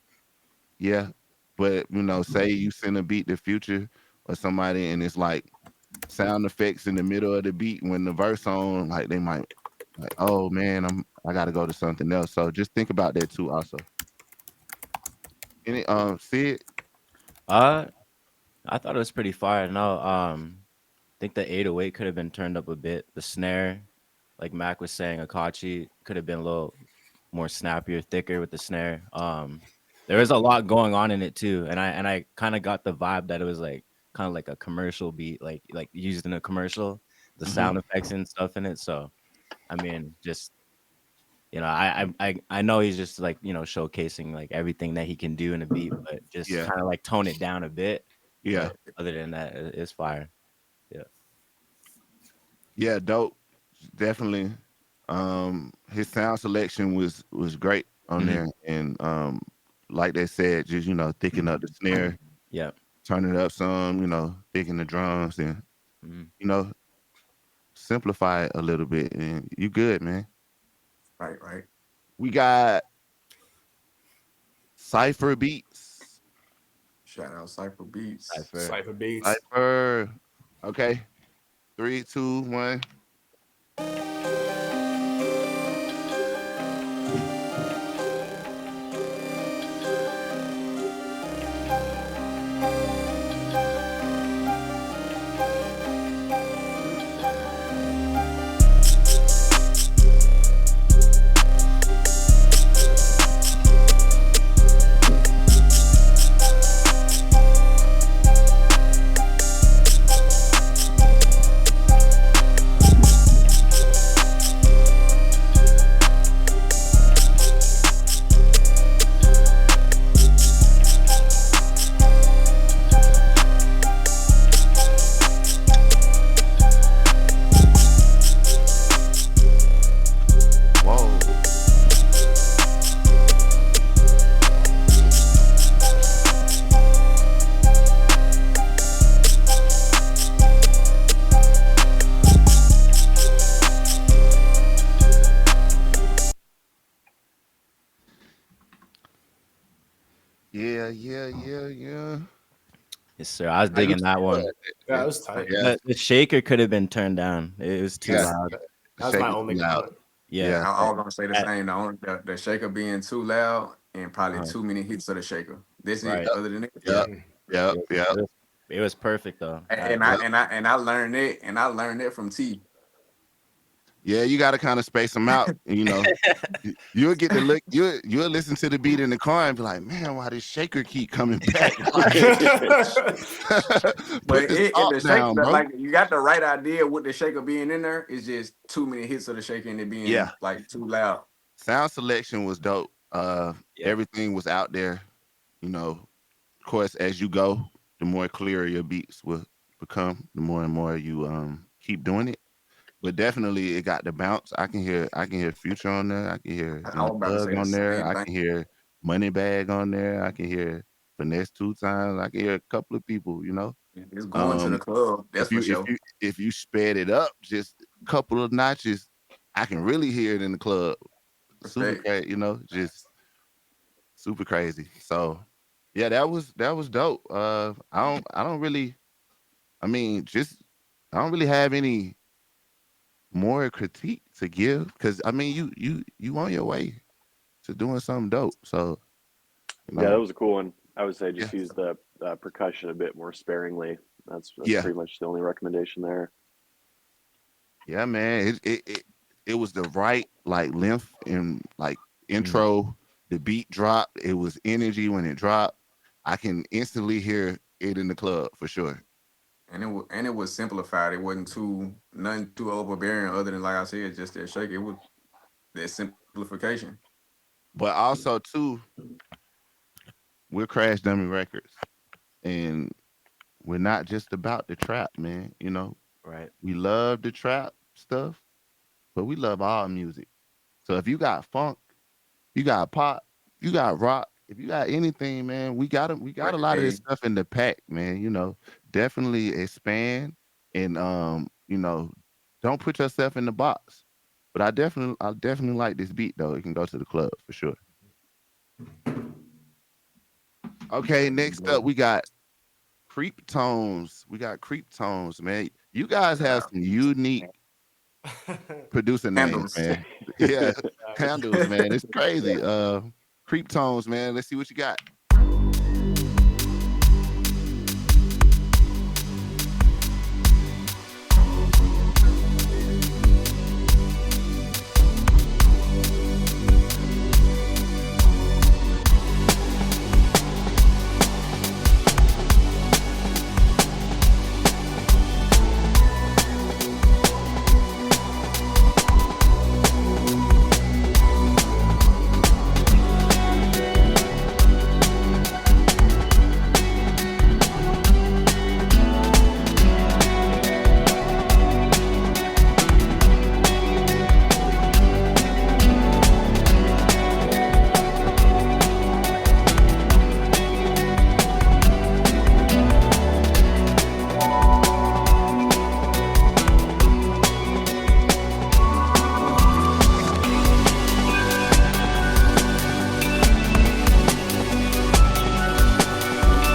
Speaker 2: yeah. But say you send a beat to Future or somebody, and it's like sound effects in the middle of the beat when the verse on, like, they might, like, oh man, I gotta go to something else. So just think about that too also. Any Sid?
Speaker 6: Uh, I thought it was pretty fire. No, I think the 808 could have been turned up a bit. The snare, like Mac was saying, Akachi could have been a little more snappier, thicker with the snare. There was a lot going on in it too, and I kind of got the vibe that it was like kind of like a commercial beat, like used in a commercial, the sound effects and stuff in it. So, I mean, just I know he's just like showcasing like everything that he can do in a beat, but just
Speaker 2: Yeah.
Speaker 6: kind of like tone it down a bit.
Speaker 2: Yeah.
Speaker 6: But other than that, it's fire.
Speaker 2: Yeah, dope. Definitely. His sound selection was great on there. And like they said, just thicken up the snare,
Speaker 6: Yeah.
Speaker 2: turn it up some, thicken the drums, and simplify it a little bit, and you good, man.
Speaker 4: Right.
Speaker 2: We got Cypher Beats.
Speaker 4: Shout out Cypher Beats.
Speaker 3: Cypher beats.
Speaker 2: Cypher. Okay. 3, 2, 1. Yeah.
Speaker 6: Yes, sir. I was
Speaker 2: I
Speaker 6: digging
Speaker 2: used
Speaker 6: that
Speaker 2: to
Speaker 6: one.
Speaker 3: Yeah, that was tight.
Speaker 2: Yeah,
Speaker 6: The shaker could have been turned down. It was too
Speaker 2: yeah.
Speaker 6: loud.
Speaker 2: The
Speaker 3: That was my
Speaker 2: shaker's
Speaker 3: only
Speaker 2: too loud.
Speaker 3: comment.
Speaker 6: Yeah.
Speaker 2: Yeah.
Speaker 4: I was gonna say the
Speaker 6: Uh,
Speaker 4: same. The shaker being too loud and probably
Speaker 6: uh,
Speaker 4: too many hits of the shaker. That's it.
Speaker 6: right.
Speaker 4: Other than that,
Speaker 2: Yep. Yep.
Speaker 6: It,
Speaker 2: Yep.
Speaker 6: it was perfect though.
Speaker 4: and I learned it, and I learned it from T.
Speaker 2: Yeah, you got to kind of space them out. You know, you'll get to look. You'll listen to the beat in the car and be like, "Man, why does shaker keep coming back?" Like, put
Speaker 4: But
Speaker 2: this
Speaker 4: in
Speaker 2: top
Speaker 4: the shaker,
Speaker 2: down, bro.
Speaker 4: like you got the right idea with the shaker being in there. It's just too many hits of the shaker and it being
Speaker 2: Yeah,
Speaker 4: like too loud.
Speaker 2: sound selection was dope.
Speaker 6: Yeah.
Speaker 2: Everything was out there. You know, of course, as you go, the more clearer your beats will become. The more and more you keep doing it. But definitely, it got the bounce. I can hear Future on there. I can hear
Speaker 4: I
Speaker 2: Young
Speaker 4: was about to
Speaker 2: Thug
Speaker 4: say the
Speaker 2: on there.
Speaker 4: same
Speaker 2: I
Speaker 4: thing.
Speaker 2: can hear Moneybag on there. I can hear Finesse 2 Times. I can hear a couple of people. You know,
Speaker 4: It's going to the club. That's
Speaker 2: if
Speaker 4: for
Speaker 2: you
Speaker 4: sure.
Speaker 2: if you sped it up just a couple of notches, I can really hear it in the club. Super
Speaker 4: Respect.
Speaker 2: crazy. You know, just super crazy. So yeah, that was dope. I don't really. I mean, just I don't really have any more critique to give because I mean you on your way to doing something dope. So you
Speaker 7: Yeah, that
Speaker 2: know,
Speaker 7: was a cool one. I would say
Speaker 2: yeah,
Speaker 7: just use the percussion a bit more sparingly. That's
Speaker 2: yeah,
Speaker 7: pretty much the only recommendation there.
Speaker 2: yeah, man. It was the right like length and like intro. The beat dropped. It was energy when it dropped. I can instantly hear it in the club for sure.
Speaker 4: And it was simplified. It wasn't too nothing too overbearing other than like I said, just that shake. It was that simplification.
Speaker 2: But also too, we're Crash Dummy Records, and we're not just about the trap, man. You know,
Speaker 6: Right.
Speaker 2: we love the trap stuff, but we love all music. So if you got funk, you got pop, you got rock, if you got anything, man, we got a lot of this
Speaker 4: Hey,
Speaker 2: stuff in the pack, man. You know, definitely expand and you know, don't put yourself in the box. But I definitely like this beat though. It can go to the club for sure. Okay, next up we got creep tones. We got creep tones, man. You guys have some unique producer names,
Speaker 4: handles.
Speaker 2: man. Yeah, handles, man. It's crazy. Creep tones, man. Let's see what you got.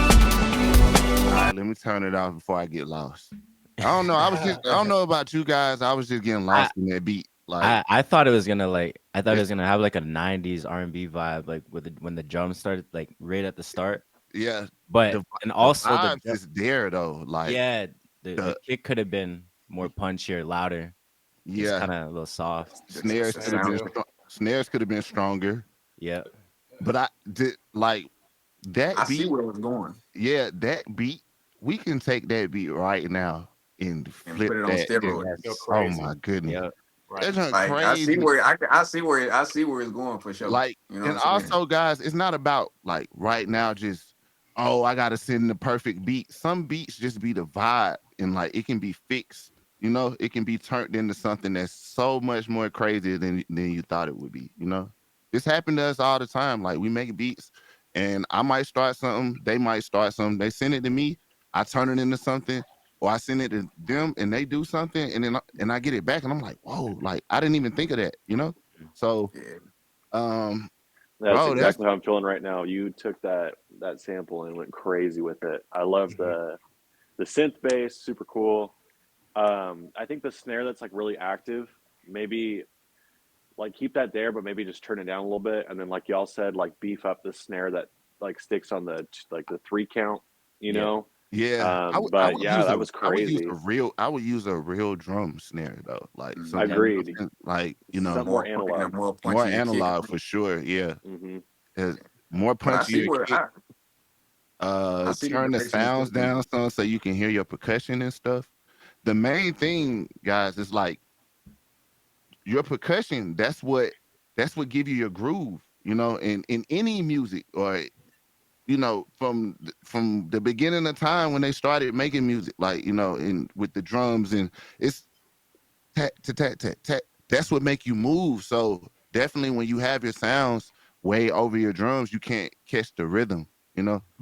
Speaker 2: All right, let me turn it off before I get lost. I don't know. I don't know about you guys. I was just getting lost in that beat. Like,
Speaker 6: I thought it was gonna I thought it
Speaker 2: it's,
Speaker 6: was gonna have like a '90s R&B vibe, like with when the drums started, like right at the start.
Speaker 2: yeah,
Speaker 6: But
Speaker 2: the
Speaker 6: and
Speaker 2: the
Speaker 6: also
Speaker 2: vibes is there though. Like
Speaker 6: yeah, the
Speaker 2: the
Speaker 6: kick could have been more punchier, louder. It's
Speaker 2: yeah,
Speaker 6: kind of a little soft.
Speaker 3: The
Speaker 2: snares could have
Speaker 3: snare
Speaker 2: been
Speaker 3: too.
Speaker 2: snares could have been stronger.
Speaker 6: Yeah,
Speaker 2: But I did like
Speaker 4: I
Speaker 2: that
Speaker 4: see
Speaker 2: beat.
Speaker 4: where it was going
Speaker 2: Yeah, that beat. We can take that beat right now and
Speaker 4: and
Speaker 2: flip
Speaker 4: put it on
Speaker 2: that. And,
Speaker 4: steroids.
Speaker 3: Go
Speaker 6: yes,
Speaker 2: oh
Speaker 3: crazy.
Speaker 2: my goodness,
Speaker 6: yeah,
Speaker 3: Right.
Speaker 2: that's not
Speaker 4: Like
Speaker 2: crazy.
Speaker 4: I see where it's going for sure.
Speaker 2: Like,
Speaker 4: You know
Speaker 2: and
Speaker 4: what I'm saying?
Speaker 2: also, guys, it's not about like right now just oh, I gotta send the perfect beat. Some beats just be the vibe, and like it can be fixed. You know, it can be turned into something that's so much more crazy than you thought it would be. You know, this happened to us all the time. Like we make beats, and I might start something, they might start something. They send it to me, I turn it into something, or I send it to them, and they do something, and then I get it back, and I'm like, whoa, like I didn't even think of that. You know, so
Speaker 4: Yeah.
Speaker 2: um
Speaker 7: That's
Speaker 2: bro. That's
Speaker 7: exactly how I'm feeling right now. You took that sample and went crazy with it. I love the synth bass, super cool. I think the snare that's like really active, maybe like keep that there, but maybe just turn it down a little bit, and then like y'all said, like beef up the snare that like sticks on the like the 3 count, you
Speaker 6: Yeah.
Speaker 7: know.
Speaker 2: yeah. I
Speaker 7: But
Speaker 2: would
Speaker 7: yeah,
Speaker 2: use
Speaker 7: that was crazy.
Speaker 2: I would use a real drum snare though, like something
Speaker 7: Agreed.
Speaker 2: like
Speaker 7: Something more analog.
Speaker 4: more
Speaker 2: more
Speaker 4: punchy kick.
Speaker 2: analog for sure. Yeah,
Speaker 7: Hmm.
Speaker 2: more
Speaker 4: But I see
Speaker 2: punchier
Speaker 4: what
Speaker 2: kick.
Speaker 4: I see the
Speaker 2: Turn the
Speaker 4: direction it's
Speaker 2: sounds
Speaker 4: taking.
Speaker 2: down some so you can hear your percussion and stuff. The main thing, guys, is like your percussion. That's what give you your groove. In any music, or from the beginning of time when they started making music, like and with the drums, and it's tat tat tat tat tat. That's what make you move. So definitely when you have your sounds way over your drums, you can't catch the rhythm.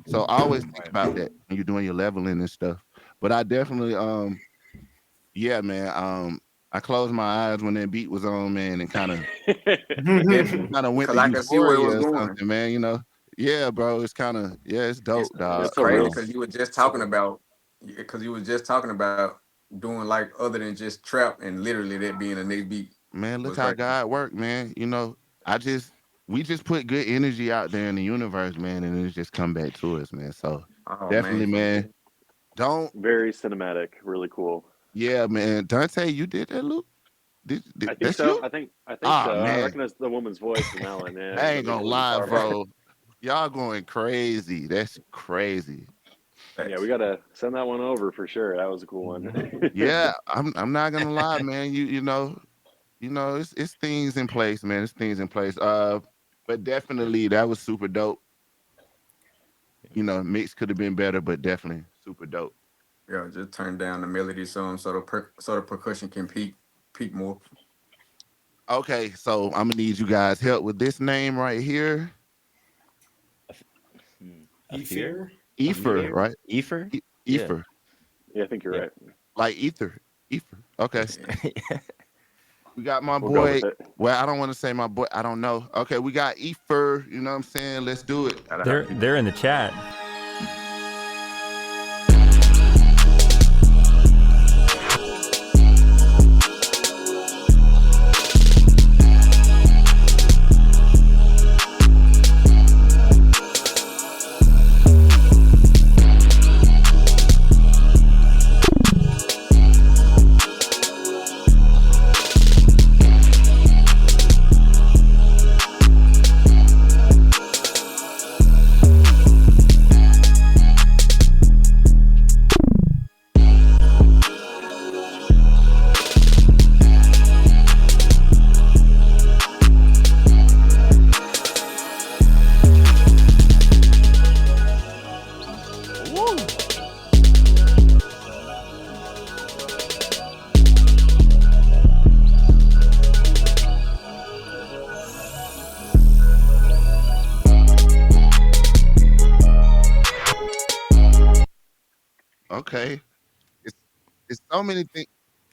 Speaker 2: So I always think about that when you're doing your leveling and stuff. But I definitely yeah, man, I closed my eyes when that beat was on, man, and kind of
Speaker 4: Definitely,
Speaker 2: went
Speaker 4: because
Speaker 2: to
Speaker 4: I can see where it was
Speaker 2: euphoria or
Speaker 4: going.
Speaker 2: something, man. Yeah, bro, it's kind of, yeah, it's
Speaker 4: It's
Speaker 2: dope, dog.
Speaker 4: it's crazy because you were just talking about doing like other than just trap and literally that being the next beat
Speaker 2: Man, look
Speaker 4: was
Speaker 2: how
Speaker 4: crazy.
Speaker 2: God worked, man. I just we just put good energy out there in the universe, man, and it's just come back to us, man. So
Speaker 4: Oh
Speaker 2: definitely,
Speaker 4: man,
Speaker 2: man. Don't
Speaker 7: Very cinematic, really cool.
Speaker 2: Yeah, man. Dante, you did that, Luke?
Speaker 7: I think
Speaker 2: That's
Speaker 7: so.
Speaker 2: you?
Speaker 7: I think
Speaker 2: Ah,
Speaker 7: so. I
Speaker 2: man.
Speaker 7: recognize the woman's voice from that one. Yeah,
Speaker 2: I
Speaker 7: the
Speaker 2: ain't gonna
Speaker 7: the
Speaker 2: lie,
Speaker 7: guitar part.
Speaker 2: bro. Y'all going crazy. That's crazy.
Speaker 7: Yeah, we
Speaker 4: thanks.
Speaker 7: gotta send that one over for sure. That was a cool one.
Speaker 2: Yeah, I'm not gonna lie, man. It's things in place, man. It's things in place. But definitely that was super dope. Mix could have been better, but definitely super dope.
Speaker 4: Yeah, just turn down the melody some so the percussion can peak more.
Speaker 2: Okay, so I'm gonna need you guys help with this name right here.
Speaker 6: A fear?
Speaker 3: Fear.
Speaker 6: A
Speaker 2: Ether,
Speaker 6: fear?
Speaker 2: right?
Speaker 6: Ether? Yeah.
Speaker 2: Ether.
Speaker 7: Yeah, I think you're
Speaker 6: Yeah.
Speaker 7: right.
Speaker 2: Like ether. Ether. Okay. We got my
Speaker 7: We'll go
Speaker 2: boy.
Speaker 7: with it.
Speaker 2: Well, I don't want to say my boy. I don't know. Okay, we got Ether. You know what I'm saying? Let's do it.
Speaker 1: They're in the chat.
Speaker 2: Okay. It's it's so many things.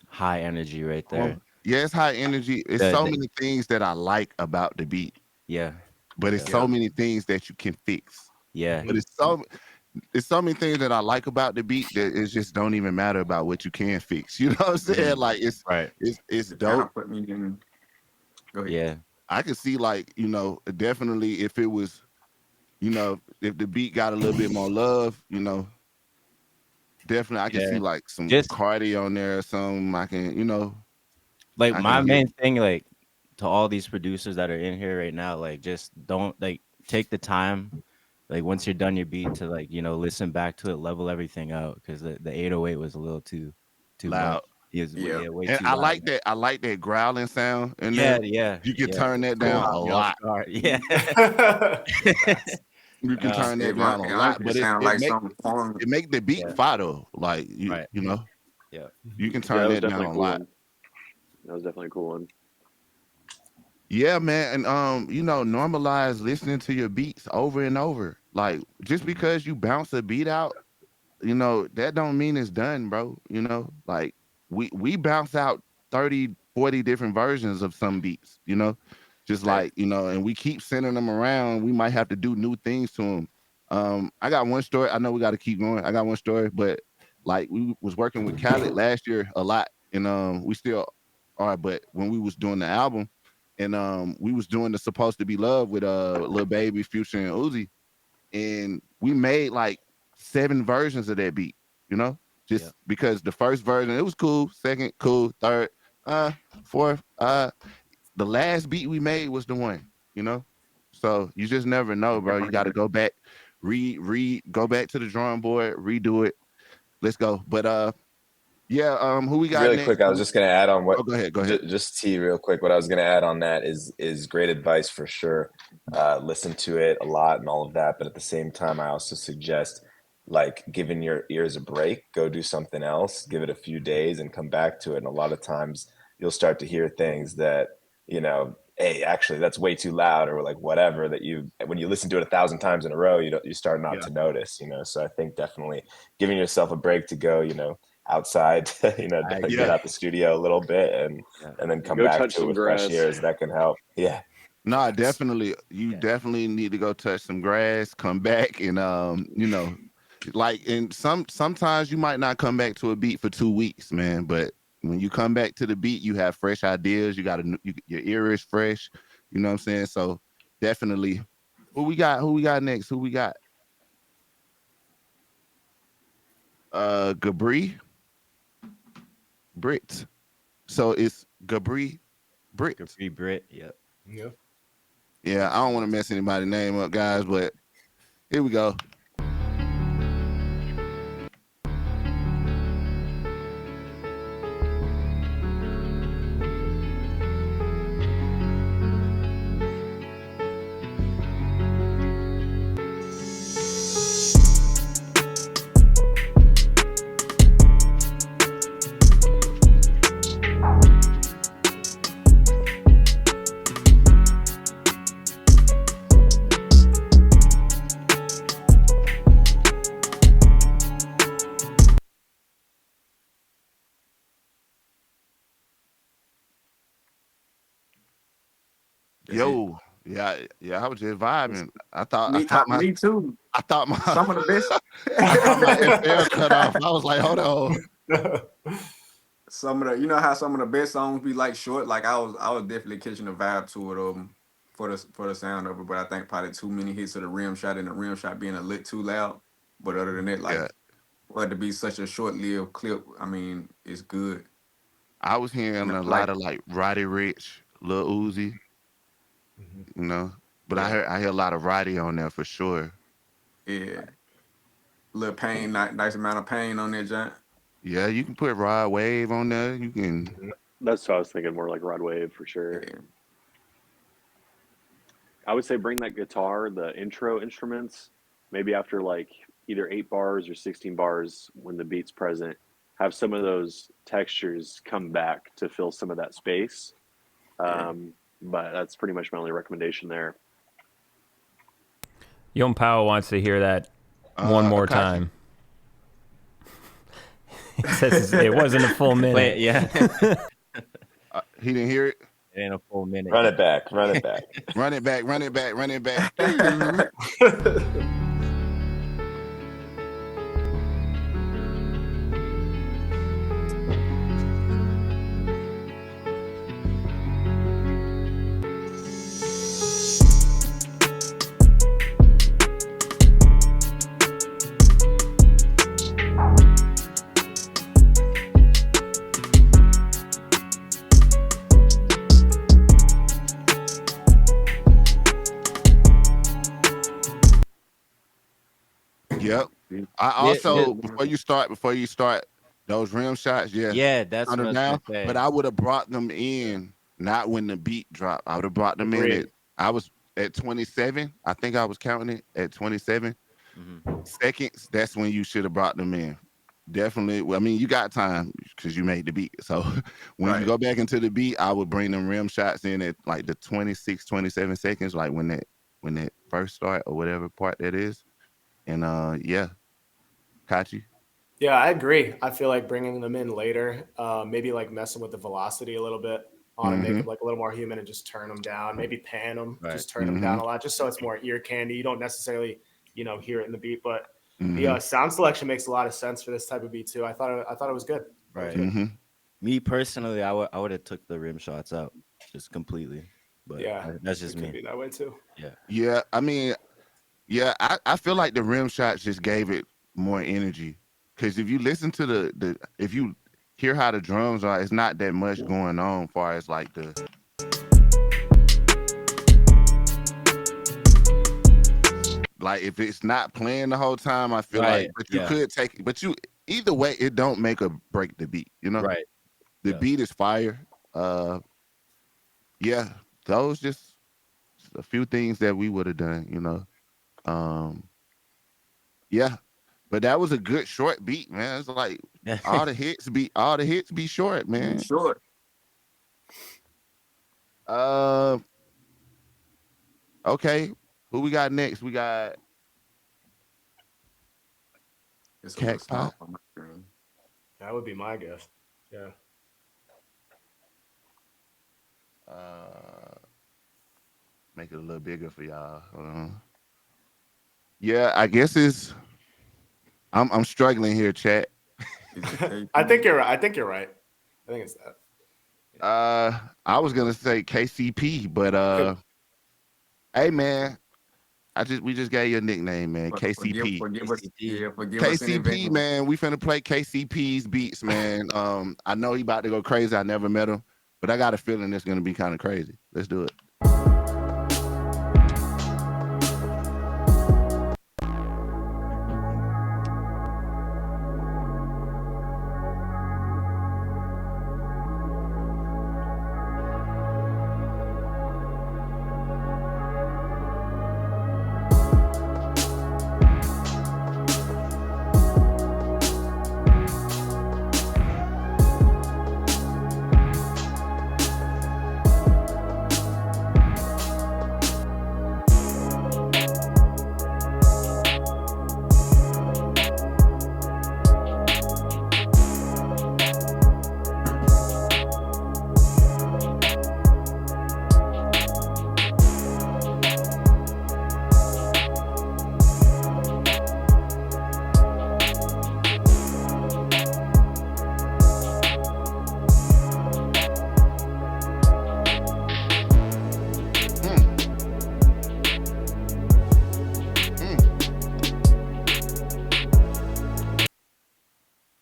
Speaker 6: High energy right there.
Speaker 2: Yeah, it's high energy. It's
Speaker 6: The,
Speaker 2: so
Speaker 6: the,
Speaker 2: many things that I like about the beat,
Speaker 6: yeah.
Speaker 2: but it's
Speaker 6: Yeah.
Speaker 2: so many things that you can fix.
Speaker 6: Yeah.
Speaker 2: But it's so many things that I like about the beat that it just don't even matter about what you can fix. You know what I'm saying? Like
Speaker 6: Right.
Speaker 2: it's
Speaker 4: It kind
Speaker 2: dope.
Speaker 4: of put me in. Go ahead.
Speaker 6: Yeah.
Speaker 2: I could see, like, definitely if it was, if the beat got a little bit more love, definitely I can see
Speaker 6: Yeah.
Speaker 2: like some
Speaker 6: Just
Speaker 2: Cardi on there or something.
Speaker 6: like
Speaker 2: I can
Speaker 6: my
Speaker 2: hear.
Speaker 6: main thing, like to all these producers that are in here right now, like just don't like take the time, like once you're done your beat to like, listen back to it, level everything out because the 808 was a little too much.
Speaker 2: Loud.
Speaker 4: Yeah.
Speaker 6: Yeah, way
Speaker 2: And
Speaker 6: too
Speaker 2: I
Speaker 6: loud.
Speaker 2: like that. I like that growling sound in
Speaker 6: Yeah,
Speaker 2: there.
Speaker 6: yeah,
Speaker 2: You can
Speaker 6: yeah.
Speaker 2: turn that down
Speaker 6: Caught
Speaker 2: a
Speaker 6: me off
Speaker 2: lot.
Speaker 6: guard. Yeah.
Speaker 2: You can turn that
Speaker 4: It,
Speaker 2: down a
Speaker 4: it
Speaker 2: lot,
Speaker 4: honestly
Speaker 2: but it
Speaker 4: sounds
Speaker 2: it
Speaker 4: like
Speaker 2: make
Speaker 4: something fun.
Speaker 2: it make the beat
Speaker 6: Yeah.
Speaker 2: fire though. Like
Speaker 6: Right. Yeah.
Speaker 2: you can
Speaker 7: Yeah,
Speaker 2: turn
Speaker 7: that was
Speaker 2: that down
Speaker 7: definitely
Speaker 2: a
Speaker 7: a cool
Speaker 2: lot.
Speaker 7: one. That was definitely a cool one.
Speaker 2: Yeah, man, and normalize listening to your beats over and over. Like just because you bounce a beat out, that don't mean it's done, bro. Like we bounce out 30, 40 different versions of some beats. Just like, you know, and we keep sending them around. We might have to do new things to them. I got one story. I know we got to keep going. I got one story, but like we was working with Khaled last year a lot, and we still are. But when we was doing the album, and we was doing the Supposed to Be Love with Lil Baby, Future, and Uzi, and we made like 7 versions of that beat. You know, just because the first version it was cool, second cool, third, fourth, the last beat we made was the one, you know? So you just never know, bro. You got to go back, go back to the drawing board, redo it. Let's go. But yeah, who we got
Speaker 5: Really
Speaker 2: next?
Speaker 5: quick, I was just going to add on what.
Speaker 2: Oh, go ahead.
Speaker 5: Just T, real quick. What I was going to add on that is great advice for sure. Listen to it a lot and all of that, but at the same time, I also suggest like giving your ears a break. Go do something else. Give it a few days and come back to it. And a lot of times, you'll start to hear things that hey, actually, that's way too loud, or like whatever that when you listen to it 1,000 times in a row, you start not to notice. So I think definitely giving yourself a break to go, outside, get out the studio a little bit and then come back to it with fresh ears. That can help. Yeah.
Speaker 2: No, definitely. You definitely need to go touch some grass, come back, and like, and sometimes you might not come back to a beat for 2 weeks, man. But when you come back to the beat, you have fresh ideas. You got your ear is fresh. You know what I'm saying? So definitely. Who we got next? Who we got? Gabri Brit. So it's Gabri Brit.
Speaker 6: Gabri Brit. Yep.
Speaker 3: Yep.
Speaker 2: Yeah, I don't want to mess anybody's name up, guys, but here we go. Yo, yeah, I was just vibing. I thought
Speaker 4: me too.
Speaker 2: I thought my
Speaker 4: Some of the best.
Speaker 2: I thought my FL cut off. I was like, hold on.
Speaker 4: Some of the, how some of the best songs be like short. Like I was definitely catching the vibe to it for the sound of it. But I think probably too many hits of the rim shot and the rim shot being a lit too loud. But other than that, like for it to be such a short-lived clip, I mean, it's good.
Speaker 2: I was hearing a lot of like Roddy Ricch, Lil Uzi, but I hear a lot of Roddy on there for sure.
Speaker 4: Yeah, little pain, nice amount of pain on there, John.
Speaker 2: Yeah, you can put Rod Wave on there. You can.
Speaker 7: That's what I was thinking, more like Rod Wave for sure.
Speaker 4: Yeah.
Speaker 7: I would say bring that guitar, the intro instruments, maybe after like either 8 bars or 16 bars when the beat's present, have some of those textures come back to fill some of that space. But that's pretty much my only recommendation there.
Speaker 1: Young Powell wants to hear that one more time. He says it wasn't a full minute.
Speaker 6: Wait, yeah.
Speaker 2: He didn't hear it?
Speaker 6: It ain't a full minute.
Speaker 5: Run it back. Run it back.
Speaker 2: Run it back. Run it back. Run it back. Yep. I also before you start those rim shots,
Speaker 6: that's what I was
Speaker 2: down.
Speaker 6: gonna say.
Speaker 2: But I would have brought them in not when the beat dropped. I would have brought them in. I was at 27. I think I was counting it at 27 seconds. That's when you should have brought them in. Definitely. Well, I mean, you got time because you made the beat. So when you go back into the beat, I would bring them rim shots in at like the 26, 27 seconds, like when that first start or whatever part that is. And Kachi.
Speaker 3: Yeah, I agree. I feel like bringing them in later, maybe like messing with the velocity a little bit, I want to make them like a little more human and just turn them down, maybe pan them, just turn them down a lot, just so it's more ear candy. You don't necessarily, hear it in the beat, but the sound selection makes a lot of sense for this type of beat too. I thought it was good.
Speaker 6: Right. Me personally, I would have took the rim shots out just completely, but that's just
Speaker 3: it
Speaker 6: me.
Speaker 3: Could be that way too.
Speaker 2: Yeah. I mean, yeah, I feel like the rim shots just gave it more energy. Because if you listen to if you hear how the drums are, it's not that much going on as far as like if it's not playing the whole time, I feel like, but you could take it, but either way, it don't make or break the beat,
Speaker 6: Right.
Speaker 2: The beat is fire. Yeah, those just a few things that we would have done, yeah. But that was a good short beat, man. It's like all the hits be short, man.
Speaker 4: Short.
Speaker 2: Okay. Who we got next? We got
Speaker 4: It's a
Speaker 2: Cat
Speaker 4: little small
Speaker 2: Pie.
Speaker 4: on my screen.
Speaker 3: That would be my guess. Yeah.
Speaker 2: Make it a little bigger for y'all. Yeah, I guess I'm struggling here, chat.
Speaker 3: I think you're right. I think it's that.
Speaker 2: I was gonna say KCP, but hey man, we just gave you a nickname, man. KCP.
Speaker 4: Forgive us in
Speaker 2: KCP,
Speaker 4: advance.
Speaker 2: man. We finna play KCP's beats, man. I know he about to go crazy. I never met him, but I got a feeling it's gonna be kind of crazy. Let's do it.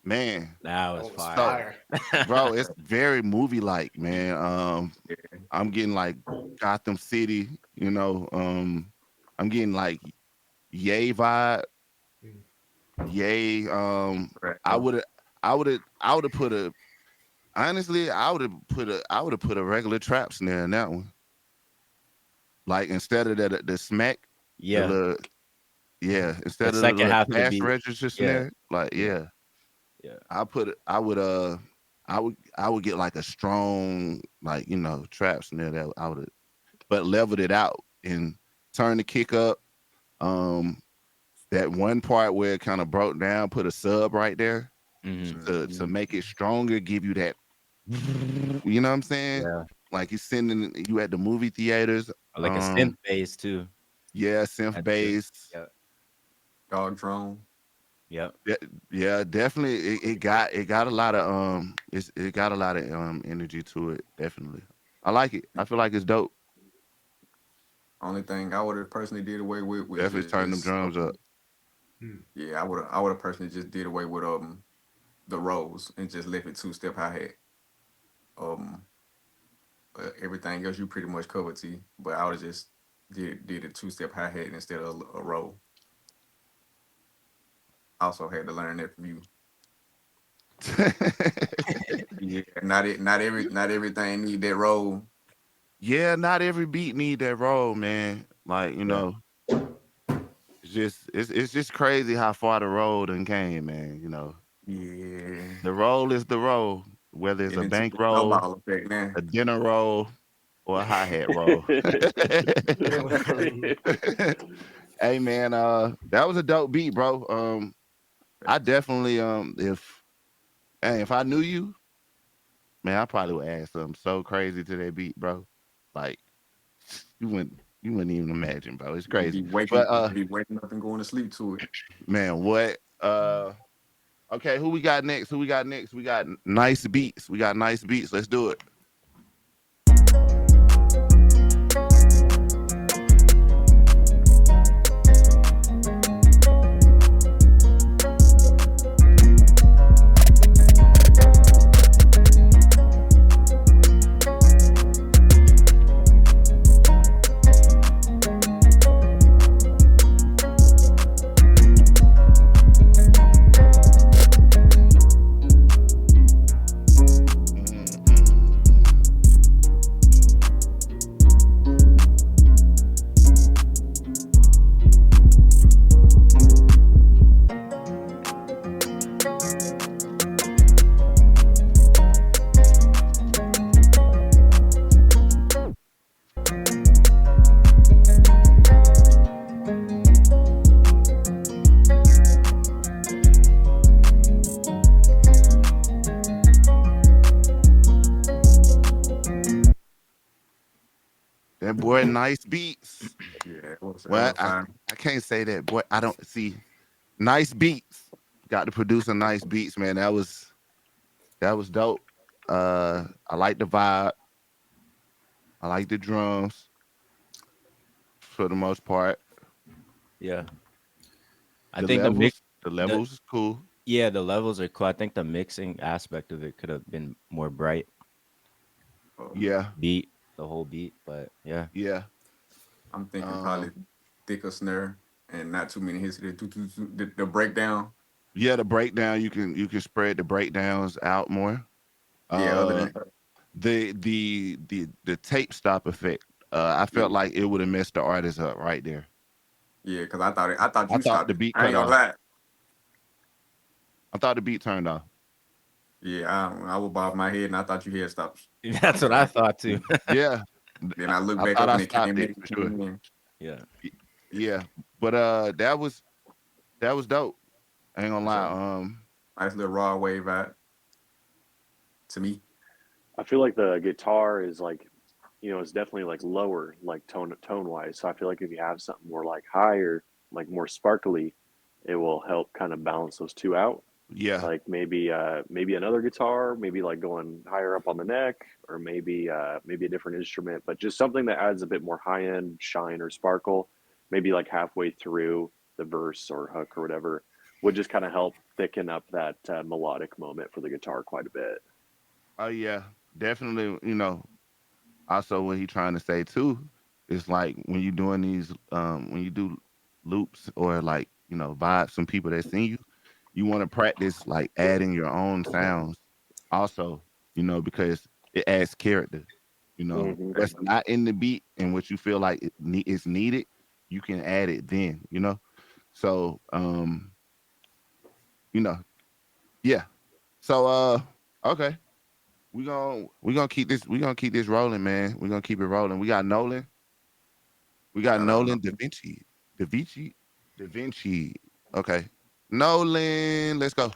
Speaker 2: Man,
Speaker 6: that was fire.
Speaker 2: Bro, it's very movie-like, man. I'm getting like Gotham City, I'm getting like Yay vibe. Yay. I would have put a honestly, I would have put a regular trap snare in that one. Like instead of the smack, instead of the little cash register snare, like I would get like a strong, like, trap snare that I would, but leveled it out and turn the kick up. That one part where it kind of broke down, put a sub right there to make it stronger, give you that, you know what I'm saying?
Speaker 6: Yeah.
Speaker 2: Like he's sending you at the movie theaters.
Speaker 6: Like a synth bass too.
Speaker 2: Yeah, synth bass.
Speaker 6: Yeah.
Speaker 4: Dog drone.
Speaker 6: Yep.
Speaker 2: Yeah, definitely. It got a lot of it got a lot of energy to it. Definitely, I like it. I feel like it's dope.
Speaker 4: Only thing I would have personally did away with
Speaker 2: definitely turn them drums up.
Speaker 4: Yeah, I would have personally just did away with the rolls and just left it 2-step hi-hat. Everything else you pretty much covered, T. But I would have just did a 2-step hi-hat instead of a roll. Also had to learn that from you. Yeah, not everything need that roll.
Speaker 2: Yeah, not every beat need that roll, man. Like, it's just crazy how far the roll done came, man.
Speaker 4: Yeah.
Speaker 2: The roll is the roll, whether it's a bank roll, a dinner roll, or a hi-hat roll. Hey man, that was a dope beat, bro. I definitely if I knew you, man, I probably would add something so crazy to that beat, bro. Like you wouldn't even imagine, bro. It's
Speaker 4: You
Speaker 2: crazy. But
Speaker 4: be waking up and going to sleep to it.
Speaker 2: man, what? Okay, who we got next? Who we got next? We got nice beats. We got nice beats. Let's do it. That boy, nice beats.
Speaker 4: Yeah, it was
Speaker 2: Well,
Speaker 4: fine.
Speaker 2: I can't say that, boy. I don't see nice beats. Got to produce a nice beats, man. That was dope. I like the vibe. I like the drums for the most part.
Speaker 6: Yeah. I
Speaker 2: The
Speaker 6: think the mix,
Speaker 2: levels is cool.
Speaker 6: yeah, the levels are cool. I think the mixing aspect of it could have been more bright.
Speaker 2: Yeah,
Speaker 6: Beat, the whole beat, but yeah.
Speaker 2: yeah.
Speaker 4: I'm thinking probably thicker snare and not too many hits. The breakdown.
Speaker 2: Yeah, the breakdown, you can spread the breakdowns out more.
Speaker 4: Yeah, other
Speaker 2: Uh
Speaker 4: than
Speaker 2: the tape stop effect. I felt like it would have messed the artist up right there.
Speaker 4: yeah, because I thought
Speaker 2: I
Speaker 4: you
Speaker 2: thought
Speaker 4: stopped
Speaker 2: the
Speaker 4: it.
Speaker 2: beat
Speaker 4: I ain't
Speaker 2: cut
Speaker 4: gonna
Speaker 2: off.
Speaker 4: lie.
Speaker 2: I thought the beat turned off.
Speaker 4: Yeah, I would bob my head and I thought you had stopped.
Speaker 6: That's what I thought too.
Speaker 2: Yeah.
Speaker 4: Then I looked
Speaker 2: I
Speaker 4: back
Speaker 2: thought
Speaker 4: up
Speaker 2: I
Speaker 4: and it
Speaker 2: stopped
Speaker 4: came
Speaker 2: it
Speaker 4: in.
Speaker 2: for sure.
Speaker 6: Yeah.
Speaker 2: Yeah. But that was dope. I ain't gonna lie.
Speaker 4: Nice little raw wave vibe to me.
Speaker 7: I feel like the guitar is like, it's definitely like lower, like tone wise. So I feel like if you have something more like higher, like more sparkly, it will help kind of balance those two out.
Speaker 2: Yeah.
Speaker 7: Like maybe another guitar, maybe like going higher up on the neck, or maybe a different instrument, but just something that adds a bit more high end shine or sparkle, maybe like halfway through the verse or hook or whatever, would just kind of help thicken up that melodic moment for the guitar quite a bit.
Speaker 2: Oh yeah. Definitely, also what he trying to say too is like when you doing these when you do loops or like, vibes from people that sing you, you want to practice like adding your own sounds also, because it adds character.
Speaker 7: Hmm.
Speaker 2: What's not in the beat and what you feel like is needed, you can add it then, So you know, yeah. So okay. We gonna keep this rolling, man. We're gonna keep it rolling. We got Nolan. We got Nolan Da Vinci. Da Vinci. Da Vinci. Okay. Nolan, let's go.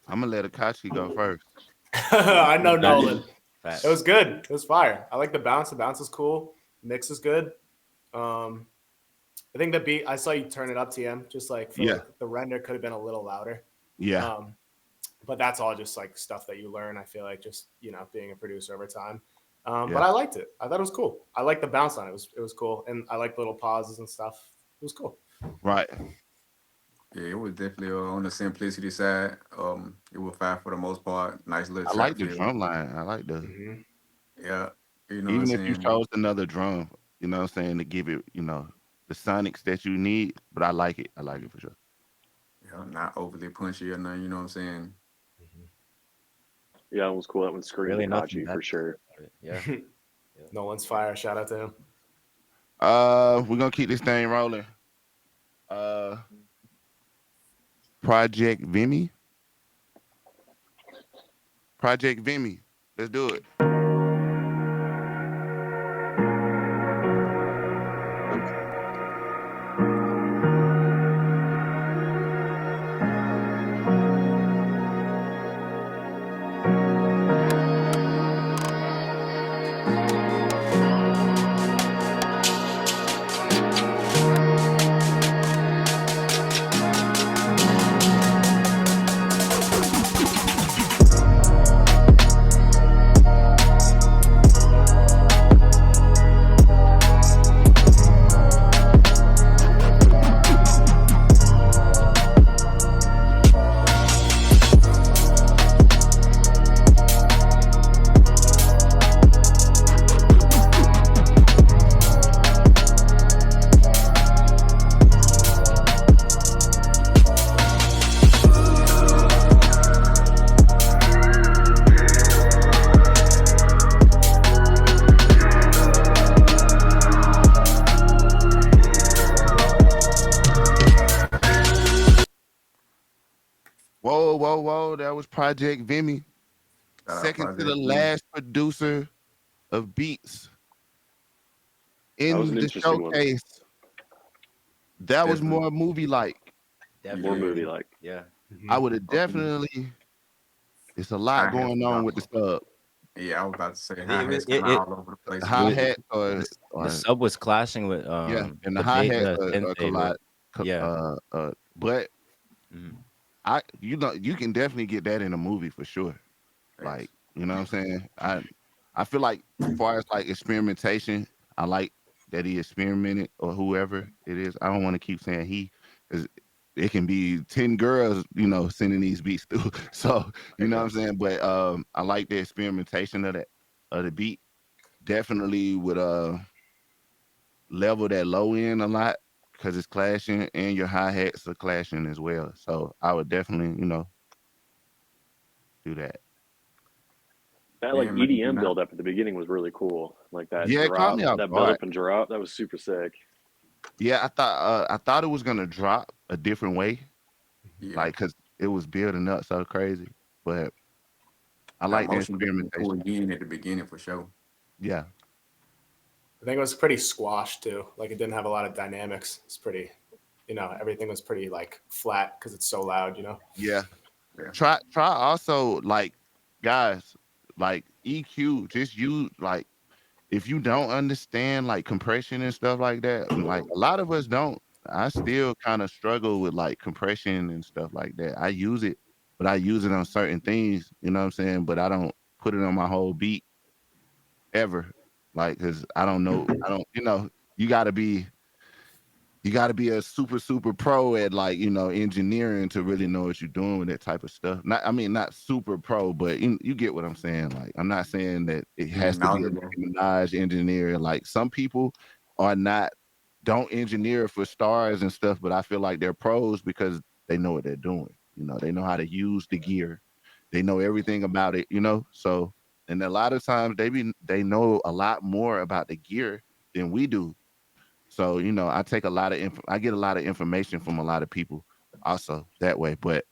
Speaker 2: I'm gonna let Akashi go first.
Speaker 3: I know Nolan.
Speaker 6: Facts.
Speaker 3: It was good. It was fire. I like the bounce. The bounce is cool. Mix is good. I think the beat. I saw you turn it up, TM. Just like feel like the render could have been a little louder.
Speaker 2: Yeah.
Speaker 3: but that's all just like stuff that you learn. I feel like just being a producer over time. But
Speaker 2: Yeah.
Speaker 3: I liked it. I thought it was cool. I liked the bounce on it. It was cool, and I liked little pauses and stuff. It was cool.
Speaker 2: Right.
Speaker 4: Yeah, it was definitely on the simplicity side. It was fine for the most part. Nice little
Speaker 2: I
Speaker 4: trap
Speaker 2: like the
Speaker 4: feel.
Speaker 2: drum line. I like the
Speaker 3: Hmm.
Speaker 4: Yeah, you know what I'm
Speaker 2: even if you
Speaker 4: saying.
Speaker 2: chose another drum, you know what I'm saying, to give it, the sonics that you need. But I like it. I like it for sure.
Speaker 4: Yeah, not overly punchy or nothing. You know what I'm saying.
Speaker 7: Yeah, it was cool. That one screamed
Speaker 6: Really nothing
Speaker 7: Akachi
Speaker 6: bad
Speaker 7: for sure.
Speaker 6: about it. Yeah.
Speaker 3: Nolan's fire. Shout out to him.
Speaker 2: We're gonna keep this thing rolling. Uh, Project Vimy. Project Vimy. Let's do it. Whoa, whoa, whoa. That was Project Vimy.
Speaker 4: Shout out
Speaker 2: Second to the
Speaker 4: Project B.
Speaker 2: last producer of beats
Speaker 7: That was
Speaker 2: in
Speaker 7: an
Speaker 2: the
Speaker 7: interesting one.
Speaker 2: showcase. That was
Speaker 4: Definitely.
Speaker 2: more movie like.
Speaker 7: More
Speaker 6: Definitely.
Speaker 7: movie like.
Speaker 6: Yeah.
Speaker 2: I
Speaker 3: Mhm.
Speaker 2: would have definitely, it's a lot
Speaker 4: Hi hats
Speaker 2: going
Speaker 4: was
Speaker 2: on
Speaker 4: off.
Speaker 2: with the sub.
Speaker 4: Yeah, I was about to say hi
Speaker 6: It,
Speaker 4: hats kind
Speaker 6: it,
Speaker 4: of
Speaker 6: it,
Speaker 4: all over the place for
Speaker 2: Hi
Speaker 4: me.
Speaker 2: hat
Speaker 6: the sub was clashing with
Speaker 2: yeah, and the
Speaker 6: the
Speaker 2: hi hat
Speaker 6: the synth
Speaker 2: collide.
Speaker 6: yeah.
Speaker 2: But
Speaker 6: Mhm.
Speaker 2: you can definitely get that in a movie for sure.
Speaker 4: Thanks.
Speaker 2: Like, you know what I'm saying? I feel like, as far as like experimentation, I like that he experimented, or whoever it is. I don't want to keep saying he, because it can be 10 girls, sending these beats through. So, you know what I'm saying? But I like the experimentation of the beat. Definitely would level that low end a lot, because it's clashing, and your hi-hats are clashing as well. So I would definitely, do that.
Speaker 7: That
Speaker 4: Yeah,
Speaker 7: like
Speaker 4: man.
Speaker 7: EDM build up at the beginning was really cool. Like that
Speaker 2: Yeah, it caught me
Speaker 7: drop,
Speaker 2: off
Speaker 7: that build
Speaker 2: guard.
Speaker 7: up and drop, that was super sick.
Speaker 2: Yeah, I thought it was gonna drop a different way,
Speaker 4: Yeah,
Speaker 2: like, cause it was building up so crazy. But I
Speaker 4: that
Speaker 2: like the
Speaker 4: motion definitely
Speaker 2: experimentation.
Speaker 4: pulled you in at the beginning for sure.
Speaker 2: Yeah,
Speaker 3: I think it was pretty squashed too. Like it didn't have a lot of dynamics. It's pretty, everything was pretty like flat because it's so loud.
Speaker 2: yeah.
Speaker 4: Yeah,
Speaker 2: Try also, like, guys, like, EQ. Just use, like, if you don't understand like compression and stuff like that, and like a lot of us don't. I still kind of struggle with like compression and stuff like that. I use it, but I use it on certain things. You know what I'm saying? But I don't put it on my whole beat ever. Like, cause I don't know. I don't. You gotta be a super pro at, like, engineering, to really know what you're doing with that type of stuff. Not super pro, but you get what I'm saying. Like, I'm not saying that it
Speaker 4: yeah,
Speaker 2: has to be a
Speaker 4: knowledgeable.
Speaker 2: Nicki Minaj engineer. Like, some people are not don't engineer for stars and stuff, but I feel like they're pros because they know what they're doing. They know how to use the gear. They know everything about it, So, and a lot of times they know a lot more about the gear than we do. So, I get a lot of information from a lot of people also that way. But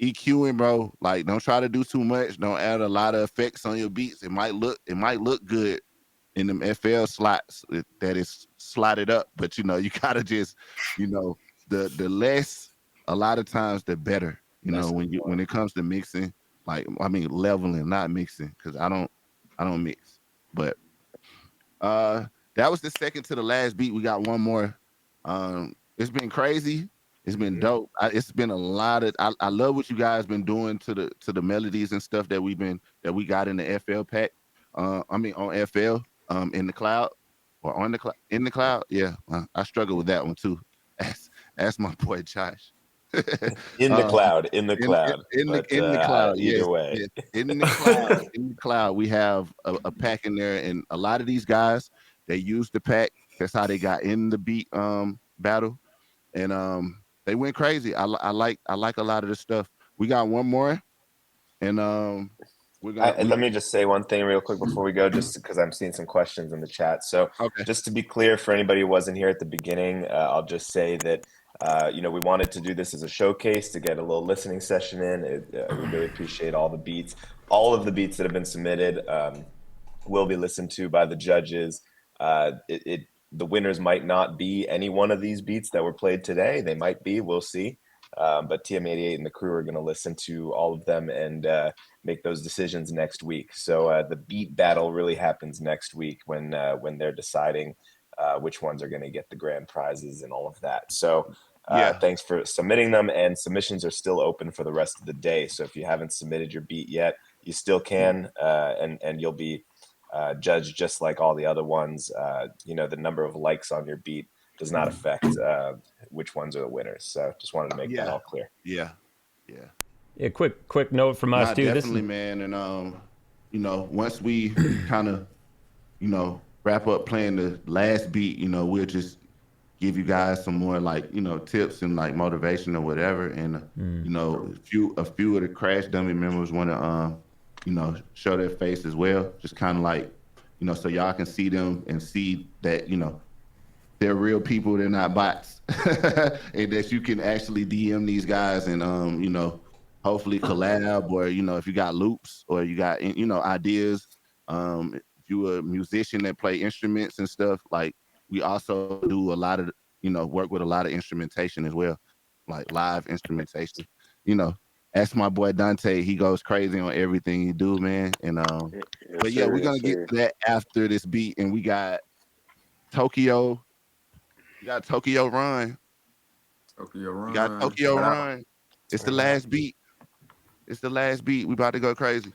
Speaker 2: EQing, bro, like, don't try to do too much. Don't add a lot of effects on your beats. It might look good in them FL slots that is slotted up, but you gotta just, the less, a lot of times, the better.
Speaker 6: Less is
Speaker 2: When
Speaker 6: more.
Speaker 2: it comes to mixing, like, leveling, not mixing, because I don't mix. But uh, that was the second to the last beat. We got one more. It's been crazy. It's been dope. It's been a lot of. I love what you guys been doing to the melodies and stuff that we got in the FL pack. I mean on FL in the cloud or on the cloud in the cloud. Yeah, I struggle with that one too. Ask my boy Josh.
Speaker 5: In the cloud, in the
Speaker 2: in
Speaker 5: cloud.
Speaker 2: the cloud.
Speaker 5: Either
Speaker 2: Yes,
Speaker 5: way.
Speaker 2: yes. In the cloud. In the cloud, we have a pack in there, and a lot of these guys they use the pack. That's how they got in the beat battle, and they went crazy. I like a lot of the stuff. We got one more, and
Speaker 5: let me just say one thing real quick before we go, just because I'm seeing some questions in the chat. So just to be clear for anybody who wasn't here at the beginning, I'll just say that we wanted to do this as a showcase to get a little listening session in. We really appreciate all the beats. All of the beats that have been submitted will be listened to by the judges. The winners might not be any one of these beats that were played today. They might be. We'll see. But TM88 and the crew are going to listen to all of them and make those decisions next week. So the beat battle really happens next week when they're deciding which ones are going to get the grand prizes and all of that. So thanks for submitting them, and submissions are still open for the rest of the day. So if you haven't submitted your beat yet, you still can, and you'll be judged just like all the other ones. The number of likes on your beat does not affect which ones are the winners. So just wanted to make that all clear.
Speaker 2: Yeah.
Speaker 1: Quick note from us too.
Speaker 2: Definitely, man. And once we kind of wrap up playing the last beat, we'll just give you guys some more like tips and like motivation or whatever. And a few of the Crash Dummy members want to show their face as well, just kind of like so y'all can see them and see that they're real people, they're not bots, and that you can actually DM these guys and hopefully collab, or if you got loops or you got ideas, if you're a musician that play instruments and stuff, like we also do a lot of work with a lot of instrumentation as well, like live instrumentation. Ask my boy Dante, he goes crazy on everything he do, man. And but yeah, we're gonna get to that after this beat, and we got Tokyo. You got Tokyo Run. You got Tokyo Run. It's the last beat. It's the last beat. We about to go crazy.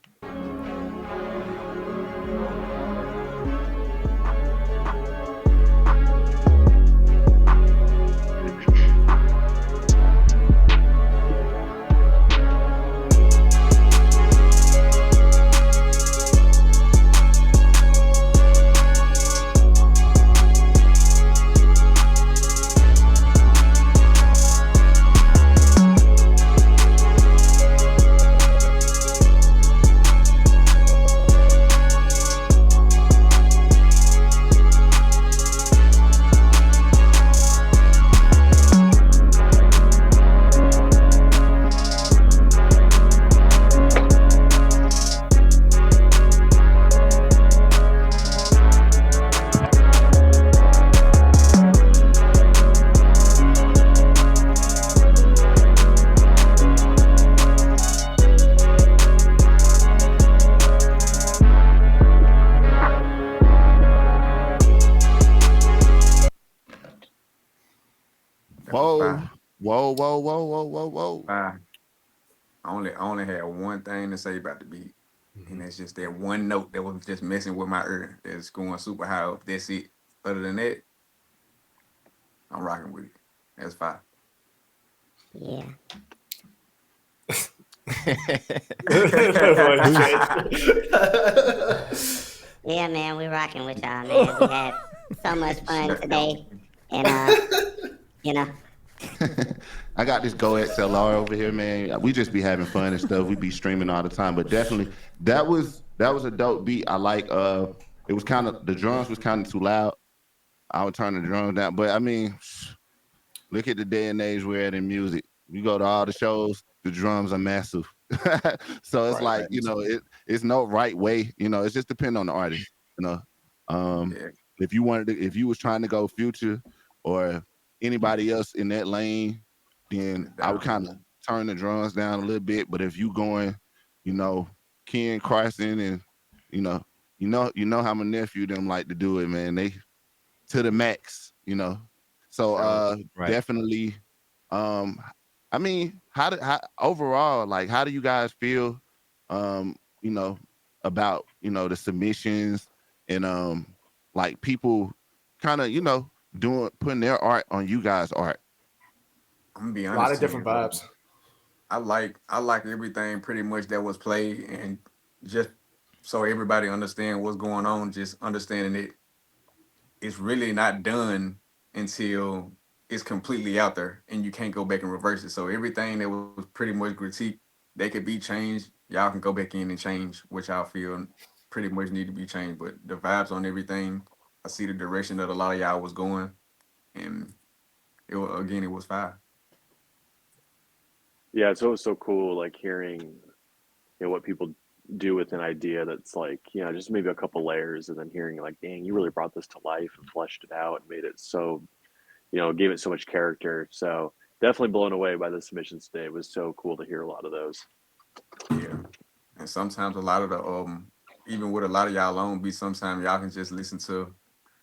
Speaker 2: Whoa.
Speaker 4: I only had one thing to say about the beat, and that's just that one note that was just messing with my ear. That's going super high up. That's it. Other than that, I'm rocking with it. That's fine.
Speaker 8: Yeah. Yeah, man, we're rocking with y'all, man. We had so much fun today, and
Speaker 2: I got this Go XLR over here, man. We just be having fun and stuff. We be streaming all the time, but definitely that was a dope beat. I like it was kind of, the drums was kind of too loud. I would turn the drums down, but I mean, look at the day and age we're at in music. You go to all the shows, the drums are massive. So it's right, it's no right way, it's just depend on the artist, If you was trying to go Future or anybody else in that lane, then I would kind of turn the drums down a little bit. But if you going, Ken Carson and you know how my nephew them like to do it, man. They to the max, So
Speaker 6: right.
Speaker 2: Definitely I mean, how overall, like, how do you guys feel, you know, about, you know, the submissions and like people kind of, you know, putting their art on you guys' art?
Speaker 4: I'm gonna be
Speaker 3: A lot
Speaker 4: honest
Speaker 3: of
Speaker 4: to
Speaker 3: different
Speaker 4: you.
Speaker 3: vibes.
Speaker 4: I like everything pretty much that was played, and just so everybody understand what's going on, just understanding it, it's really not done until it's completely out there and you can't go back and reverse it. So everything that was pretty much critique, they could be changed. Y'all can go back in and change what y'all feel pretty much need to be changed. But the vibes on everything, I see the direction that a lot of y'all was going, and it was fire.
Speaker 7: Yeah, it's always so cool, like hearing what people do with an idea that's like just maybe a couple layers, and then hearing like, dang, you really brought this to life and fleshed it out and made it so gave it so much character. So definitely blown away by the submissions today. It was so cool to hear a lot of those.
Speaker 4: Yeah. And sometimes a lot of the even with a lot of y'all on beats, sometimes y'all can just listen to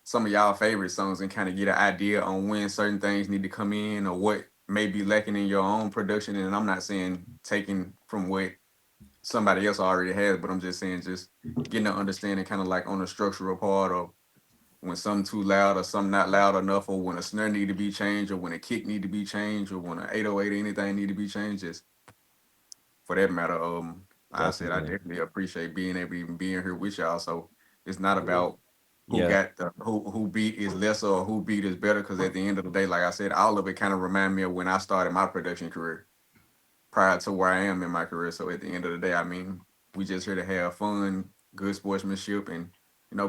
Speaker 4: some of y'all favorite songs and kind of get an idea on when certain things need to come in or what may be lacking in your own production. And I'm not saying taking from what somebody else already has, but I'm just saying just getting an understanding kind of like on the structural part of when something too loud or something not loud enough, or when a snare need to be changed, or when a kick need to be changed, or when an 808 or anything need to be changed. Just for that matter, I said I
Speaker 6: Definitely.
Speaker 4: definitely appreciate being able to even being here with y'all. So it's not about who
Speaker 6: Yeah,
Speaker 4: got the who beat is lesser or who beat is better, because at the end of the day, like I said, all of it kind of remind me of when I started my production career prior to where I am in my career. So at the end of the day, I mean, we just here to have fun, good sportsmanship, and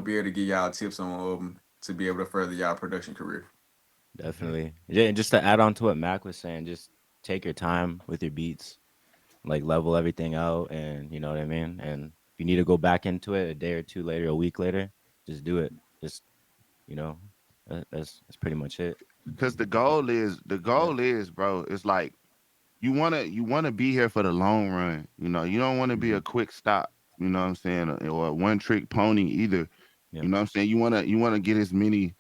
Speaker 4: be able to give y'all tips on to be able to further y'all production career.
Speaker 6: definitely. Yeah, and just to add on to what Mac was saying, just take your time with your beats, like level everything out, and you know what I mean. And if you need to go back into it a day or two later, a week later, just do it. Just you know, that's pretty much it.
Speaker 2: Because the
Speaker 6: Yeah.
Speaker 2: goal is, bro, it's like you wanna be here for the long run. You know, you don't want to be a
Speaker 6: Mhm.
Speaker 2: quick stop. You know what I'm saying, or a one trick pony either. You
Speaker 6: Yep.
Speaker 2: know what I'm saying. You wanna get as many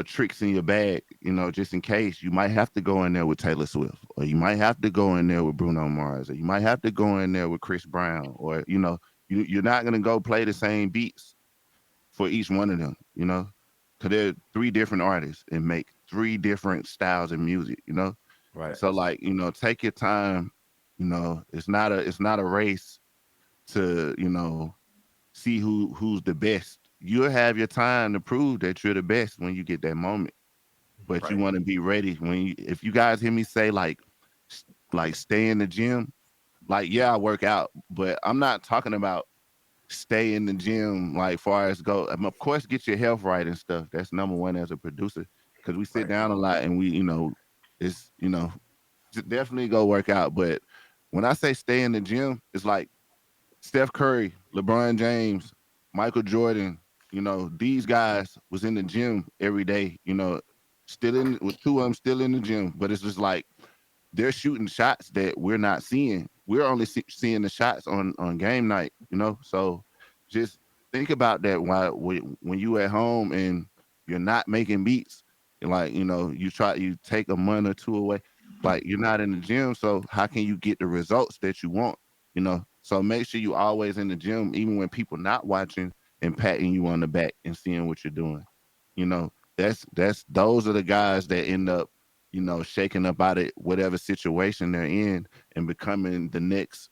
Speaker 2: tricks in your bag. You know, just in case you might have to go in there with Taylor Swift, or you might have to go in there with Bruno Mars, or you might have to go in there with Chris Brown, or you're not gonna go play the same beats for each one of them. You know, because they're three different artists and make three different styles of music. You know,
Speaker 6: Right.
Speaker 2: so like, take your time. It's not a race to, see who's the best. You'll have your time to prove that you're the best when you get that moment. But you
Speaker 4: Right.
Speaker 2: want to be ready if you guys hear me say like stay in the gym, like yeah, I work out, but I'm not talking about stay in the gym like far as go. Of course, get your health right and stuff. That's number one as a producer, because we sit
Speaker 4: Right.
Speaker 2: down a lot and it's definitely go work out. But when I say stay in the gym, it's like Steph Curry, LeBron James, Michael Jordan, these guys was in the gym every day, still in with two of them still in the gym. But it's just like they're shooting shots that we're not seeing. We're only seeing the shots on game night, So just think about that while when you at home and you're not making beats, and like you take a month or two away, like you're not in the gym. So how can you get the results that you want? So make sure you always in the gym, even when people not watching, and patting you on the back and seeing what you're doing. You know, those are the guys that end up shaking up out of whatever situation they're in and becoming the next,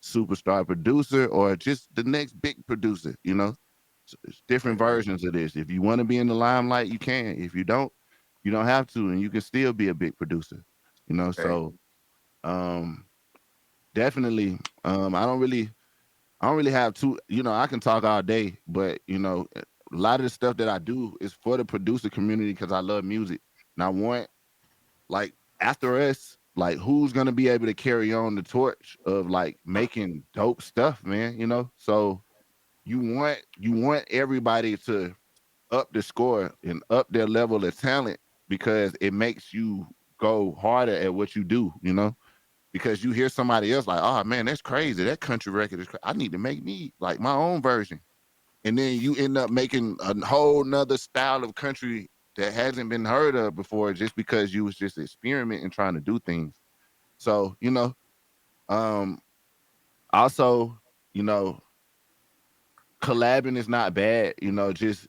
Speaker 2: superstar producer or just the next big producer. It's different
Speaker 4: Right. Right.
Speaker 2: versions of this. If you want to be in the limelight, you can. If you don't have to, and you can still be a big producer.
Speaker 4: Okay.
Speaker 2: So um, definitely, I don't really have too. I can talk all day, but a lot of the stuff that I do is for the producer community because I love music, and I want like after us, like who's gonna be able to carry on the torch of like making dope stuff, man. So you want everybody to up the score and up their level of talent because it makes you go harder at what you do. Because you hear somebody else like, oh man, that's crazy. That country record is crazy. I need to make me like my own version. And then you end up making a whole nother style of country that hasn't been heard of before, just because you was just experimenting, trying to do things. So, also, you know, collabing is not bad. Just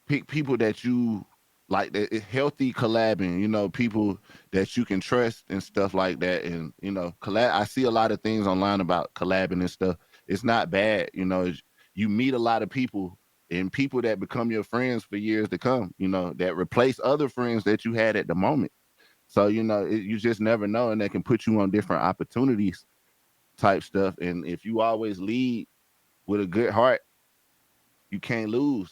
Speaker 2: pick people that you like, that healthy collabing, people that you can trust and stuff like that. And collab, I see a lot of things online about collabing and stuff. It's not bad. You meet a lot of people, and people that become your friends for years to come, that replace other friends that you had at the moment. So you just never know, and that can put you on different opportunities type stuff. And if you always lead with a good heart, you can't lose.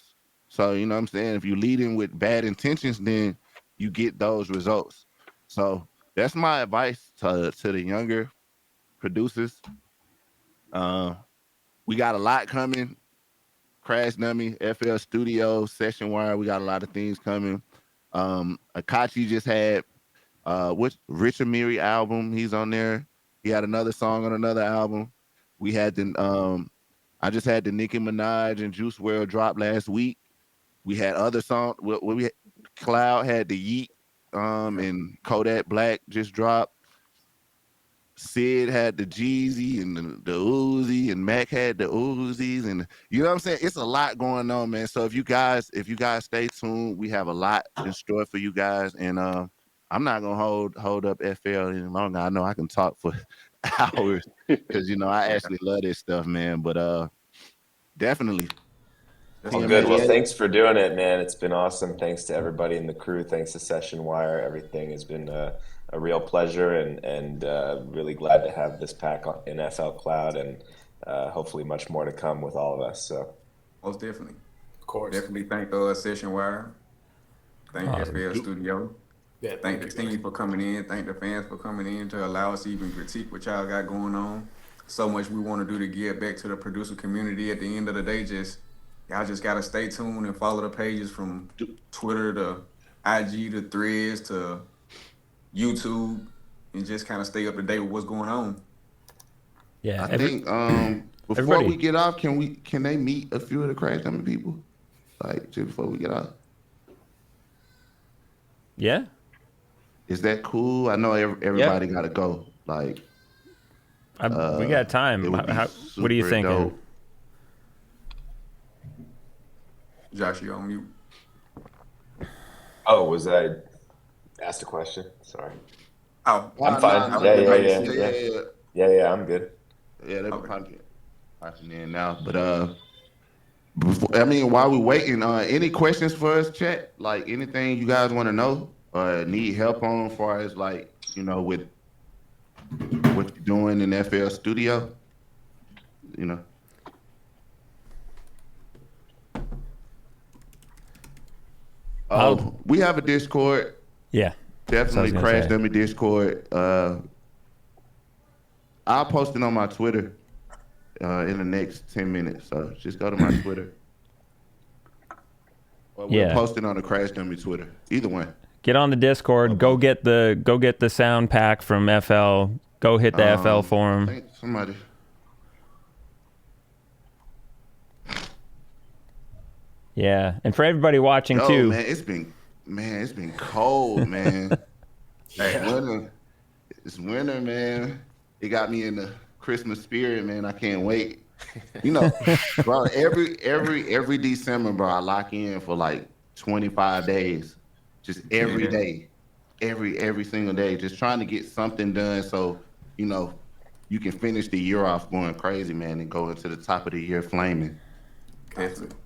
Speaker 2: So, what I'm saying? If you lead in with bad intentions, then you get those results. So that's my advice to the younger producers. We got a lot coming. Crash Dummy, FL Studio, Session Wire. We got a lot of things coming. Akachi just had what Richard Miri album. He's on there. He had another song on another album. We had I just had the Nicki Minaj and Juice WRLD drop last week. We had other songs. Cloud had the Yeet, and Kodak Black just dropped. Sid had the Jeezy and the Uzi, and Mac had the Uzis, and you know what I'm saying? It's a lot going on, man. So if you guys stay tuned, we have a lot in store for you guys. And I'm not gonna hold up FL any longer. I know I can talk for hours because I actually love this stuff, man. But definitely.
Speaker 5: Well, good. Well, thanks for doing it, man. It's been awesome. Thanks to everybody in the crew. Thanks to Session Wire. Everything has been a real pleasure, and really glad to have this pack in FL Cloud, and hopefully much more to come with all of us. So,
Speaker 4: most definitely,
Speaker 3: of course,
Speaker 4: definitely thank Session Wire. Thank FL Studio.
Speaker 3: Yeah,
Speaker 4: thank the team for coming in. Thank the fans for coming in to allow us to even critique what y'all got going on. So much we want to do to give back to the producer community. At the end of the day, y'all just gotta stay tuned and follow the pages from Twitter to IG to Threads to YouTube, and just kind of stay up to date with what's going on.
Speaker 1: Yeah,
Speaker 2: I think before we get off, can they meet a few of the Crash Dummy people, like just before we get off?
Speaker 1: Yeah.
Speaker 2: Is that cool? I know everybody got to go. Like,
Speaker 1: we got time. What are you thinking?
Speaker 2: Dope.
Speaker 4: Josh, you on mute.
Speaker 5: Oh, was I asked a question? Sorry.
Speaker 4: Oh,
Speaker 5: I'm fine. Yeah, I'm good.
Speaker 2: Yeah, they're punching in now. But while we're waiting, any questions for us, chat? Like anything you guys want to know or need help on, as far as like with what you're doing in FL Studio? We have a Discord.
Speaker 1: Yeah.
Speaker 2: Definitely Crash Dummy Discord. I'll post it on my Twitter in the next 10 minutes. So just go to my Twitter. Or we'll post it on the Crash Dummy Twitter. Either one.
Speaker 1: Get on the Discord. Go get the sound pack from FL. Go hit the FL forum.
Speaker 2: I think somebody.
Speaker 1: Yeah, and for everybody watching too.
Speaker 2: Man, it's been cold, man. It's winter, man. It got me in the Christmas spirit, man. I can't wait. Bro, every December, bro, I lock in for like 25 days. Just every day. Every single day. Just trying to get something done so, you can finish the year off going crazy, man, and go into the top of the year flaming.
Speaker 4: Definitely.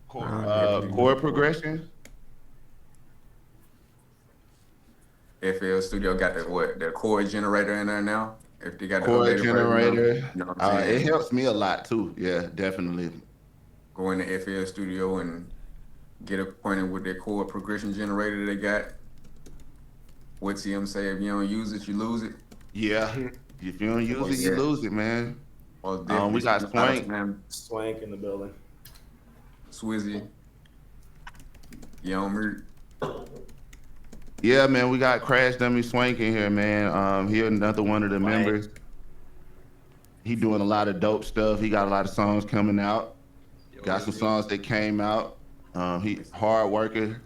Speaker 2: Chord progression.
Speaker 4: FL Studio got the chord generator in there now. If they got the
Speaker 2: chord generator,
Speaker 4: it
Speaker 2: helps me a lot too. Yeah, definitely.
Speaker 4: Go into FL Studio and get acquainted with their chord progression generator they got. What TM say? If you don't use it, you lose it.
Speaker 2: Yeah, if you don't use it, you lose it, man. We got
Speaker 3: Swank in the building.
Speaker 4: Swizzy. Yomer.
Speaker 2: Yeah, man, we got Crash Dummy Swank in here, man. He another one of the members. He doing a lot of dope stuff. He got a lot of songs coming out. Got some songs that came out. He hard worker,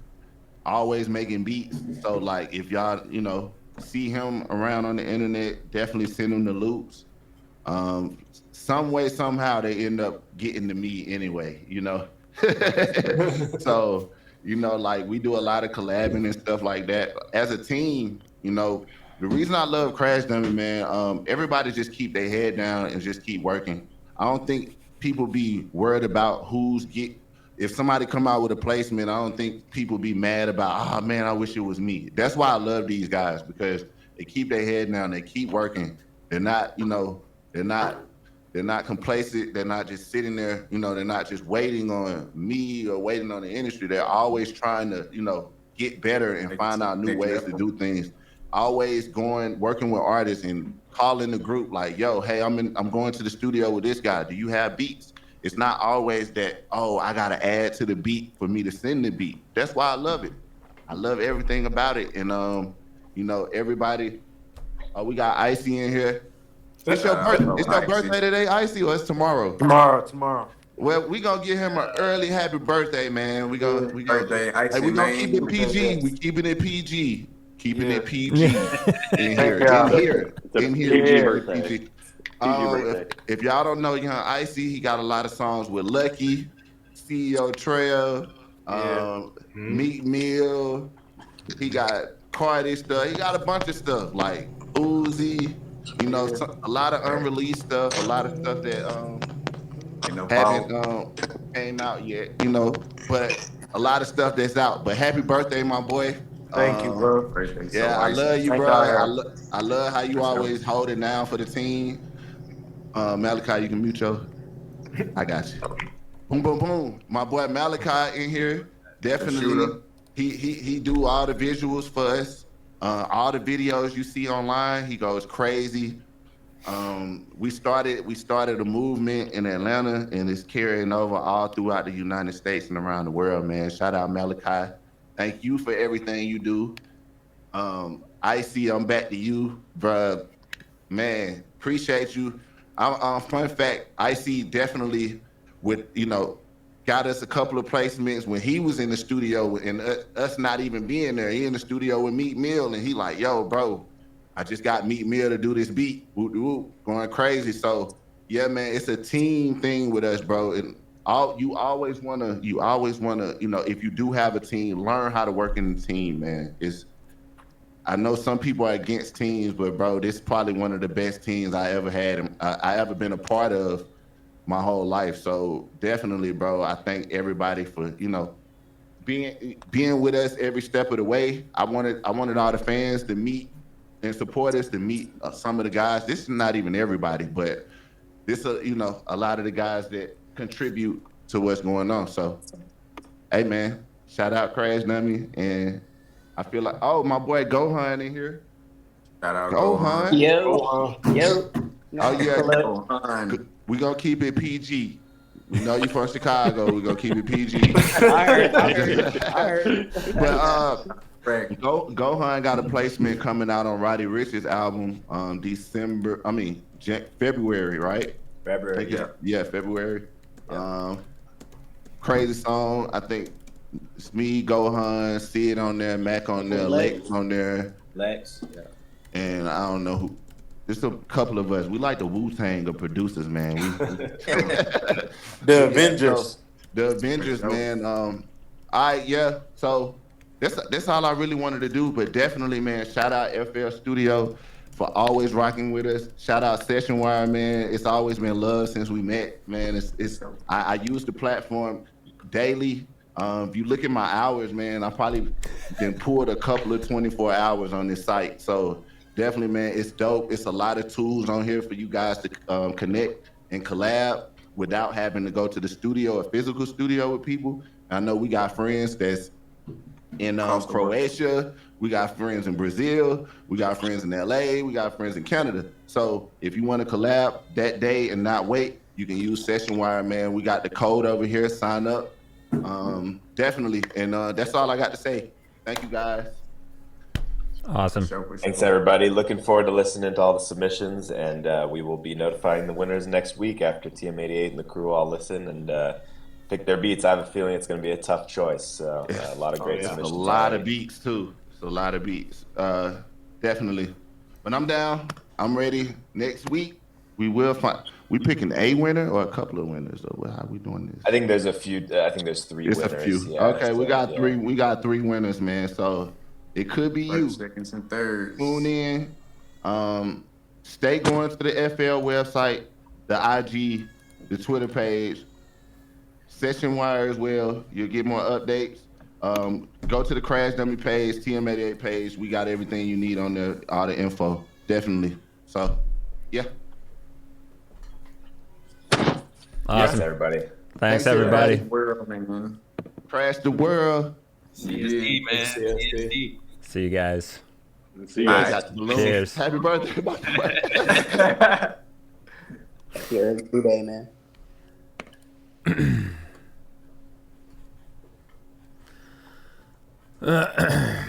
Speaker 2: always making beats. So like, if y'all, see him around on the internet, definitely send him the loops. Some way, somehow, they end up getting to me anyway. So like we do a lot of collabing and stuff like that as a team. The reason I love Crash Dummy, man, everybody just keep their head down and just keep working. I don't think people be worried about if somebody come out with a placement. I don't think people be mad about, oh man, I wish it was me. That's why I love these guys, because they keep their head down, they keep working. They're not, they're not complacent. They're not just sitting there, they're not just waiting on me or waiting on the industry. They're always trying to, get better and find out new ways to do things. Always working with artists and calling the group like, yo, hey, I'm going to the studio with this guy. Do you have beats? It's not always that, oh, I got to add to the beat for me to send the beat. That's why I love it. I love everything about it. And, everybody, we got Icy in here. It's your birthday today, Icy, or it's tomorrow?
Speaker 9: Tomorrow.
Speaker 2: Well, we gonna give him an early happy birthday, man. We gonna keep it PG. We keeping it PG. Keeping it PG in here.
Speaker 7: PG.
Speaker 2: If y'all don't know Young Icy, he got a lot of songs with Lucky, CEO Trail, Meek Mill. He got Cardi stuff. He got a bunch of stuff like Uzi. A lot of unreleased stuff. A lot of stuff that haven't came out yet. But a lot of stuff that's out. But happy birthday, my boy.
Speaker 9: Thank you, bro.
Speaker 2: Yeah, I love you, bro. I love how you always hold it down for the team. Malachi, you can mute your. I got you. Boom, boom, boom. My boy Malachi in here. Definitely. He do all the visuals for us. All the videos you see online, he goes crazy. We started a movement in Atlanta, and it's carrying over all throughout the United States and around the world, man. Shout out Malachi. Thank you for everything you do. Icy, I'm back to you, bruh. Man, appreciate you. Fun fact, Icy definitely got us a couple of placements when he was in the studio, and us not even being there. He in the studio with Meek Mill, and he like, yo, bro, I just got Meek Mill to do this beat. Whoop, whoop, going crazy. So yeah, man, it's a team thing with us, bro. And you always wanna, if you do have a team, learn how to work in the team, man. I know some people are against teams, but bro, this is probably one of the best teams I ever had. I ever been a part of my whole life. So definitely, bro, I thank everybody for being with us every step of the way. I wanted all the fans to meet and support us, to meet some of the guys. This is not even everybody, but this a lot of the guys that contribute to what's going on. So hey, man, shout out Crash Dummy, and I feel like, oh, my boy Gohan in here.
Speaker 4: Shout out
Speaker 2: Gohan.
Speaker 8: Yo.
Speaker 2: Oh yeah, Gohan. We gonna keep it PG. We know you from Chicago. We gonna keep it PG.
Speaker 8: I heard.
Speaker 2: But Gohan got a placement coming out on Roddy Ricch's album February, right?
Speaker 5: February.
Speaker 2: Yeah, February.
Speaker 5: Yeah.
Speaker 2: Crazy song. I think it's me, Gohan, Sid on there, Mac on there, Lex on there.
Speaker 5: Lex, yeah.
Speaker 2: And I don't know who. Just a couple of us. We like the Wu-Tang of producers, man.
Speaker 9: The Avengers.
Speaker 2: The Avengers, man. So that's all I really wanted to do. But definitely, man, shout out FL Studio for always rocking with us. Shout out Session Wire, man. It's always been love since we met, man. I use the platform daily. If you look at my hours, man, I probably been pulled a couple of 24 hours on this site. So definitely, man, it's dope. It's a lot of tools on here for you guys to connect and collab without having to go to the studio, a physical studio with people. I know we got friends that's in Croatia. We got friends in Brazil. We got friends in LA. We got friends in Canada. So if you want to collab that day and not wait, you can use Session Wire, man. We got the code over here. Sign up. Definitely. And that's all I got to say. Thank you, guys.
Speaker 1: Awesome.
Speaker 5: Thanks, everybody. Looking forward to listening to all the submissions, and we will be notifying the winners next week after TM88 and the crew all listen. And pick their beats. I have a feeling it's going to be a tough choice. So a lot of great
Speaker 2: It's a
Speaker 5: submissions.
Speaker 2: lot
Speaker 5: already.
Speaker 2: of beats too. It's a lot of beats. Definitely. But I'm down. I'm ready. Next week we will find. We picking a winner or a couple of winners, or how we doing this?
Speaker 5: I think there's a few. I think there's 3
Speaker 2: It's
Speaker 5: winners.
Speaker 2: a few.
Speaker 5: Yeah,
Speaker 2: Okay, we
Speaker 5: so,
Speaker 2: got
Speaker 5: yeah.
Speaker 2: 3. We got 3 winners, man. So it could be you.
Speaker 4: First, seconds, and thirds.
Speaker 2: Tune in. Stay going to the FL website, the IG, the Twitter page, Session Wire as well. You'll get more updates. Go to the Crash Dummy page, TM88 page. We got everything you need on there, all the info. Definitely. So, yeah.
Speaker 1: Awesome.
Speaker 5: Thanks, everybody.
Speaker 1: Thanks everybody.
Speaker 4: World, man.
Speaker 2: Crash the world.
Speaker 10: CSD, man. CSD.
Speaker 1: See you guys.
Speaker 7: See you
Speaker 2: I
Speaker 7: guys.
Speaker 2: got the balloons.
Speaker 1: Cheers.
Speaker 2: Happy birthday. By the way.
Speaker 11: Yeah, every day, man.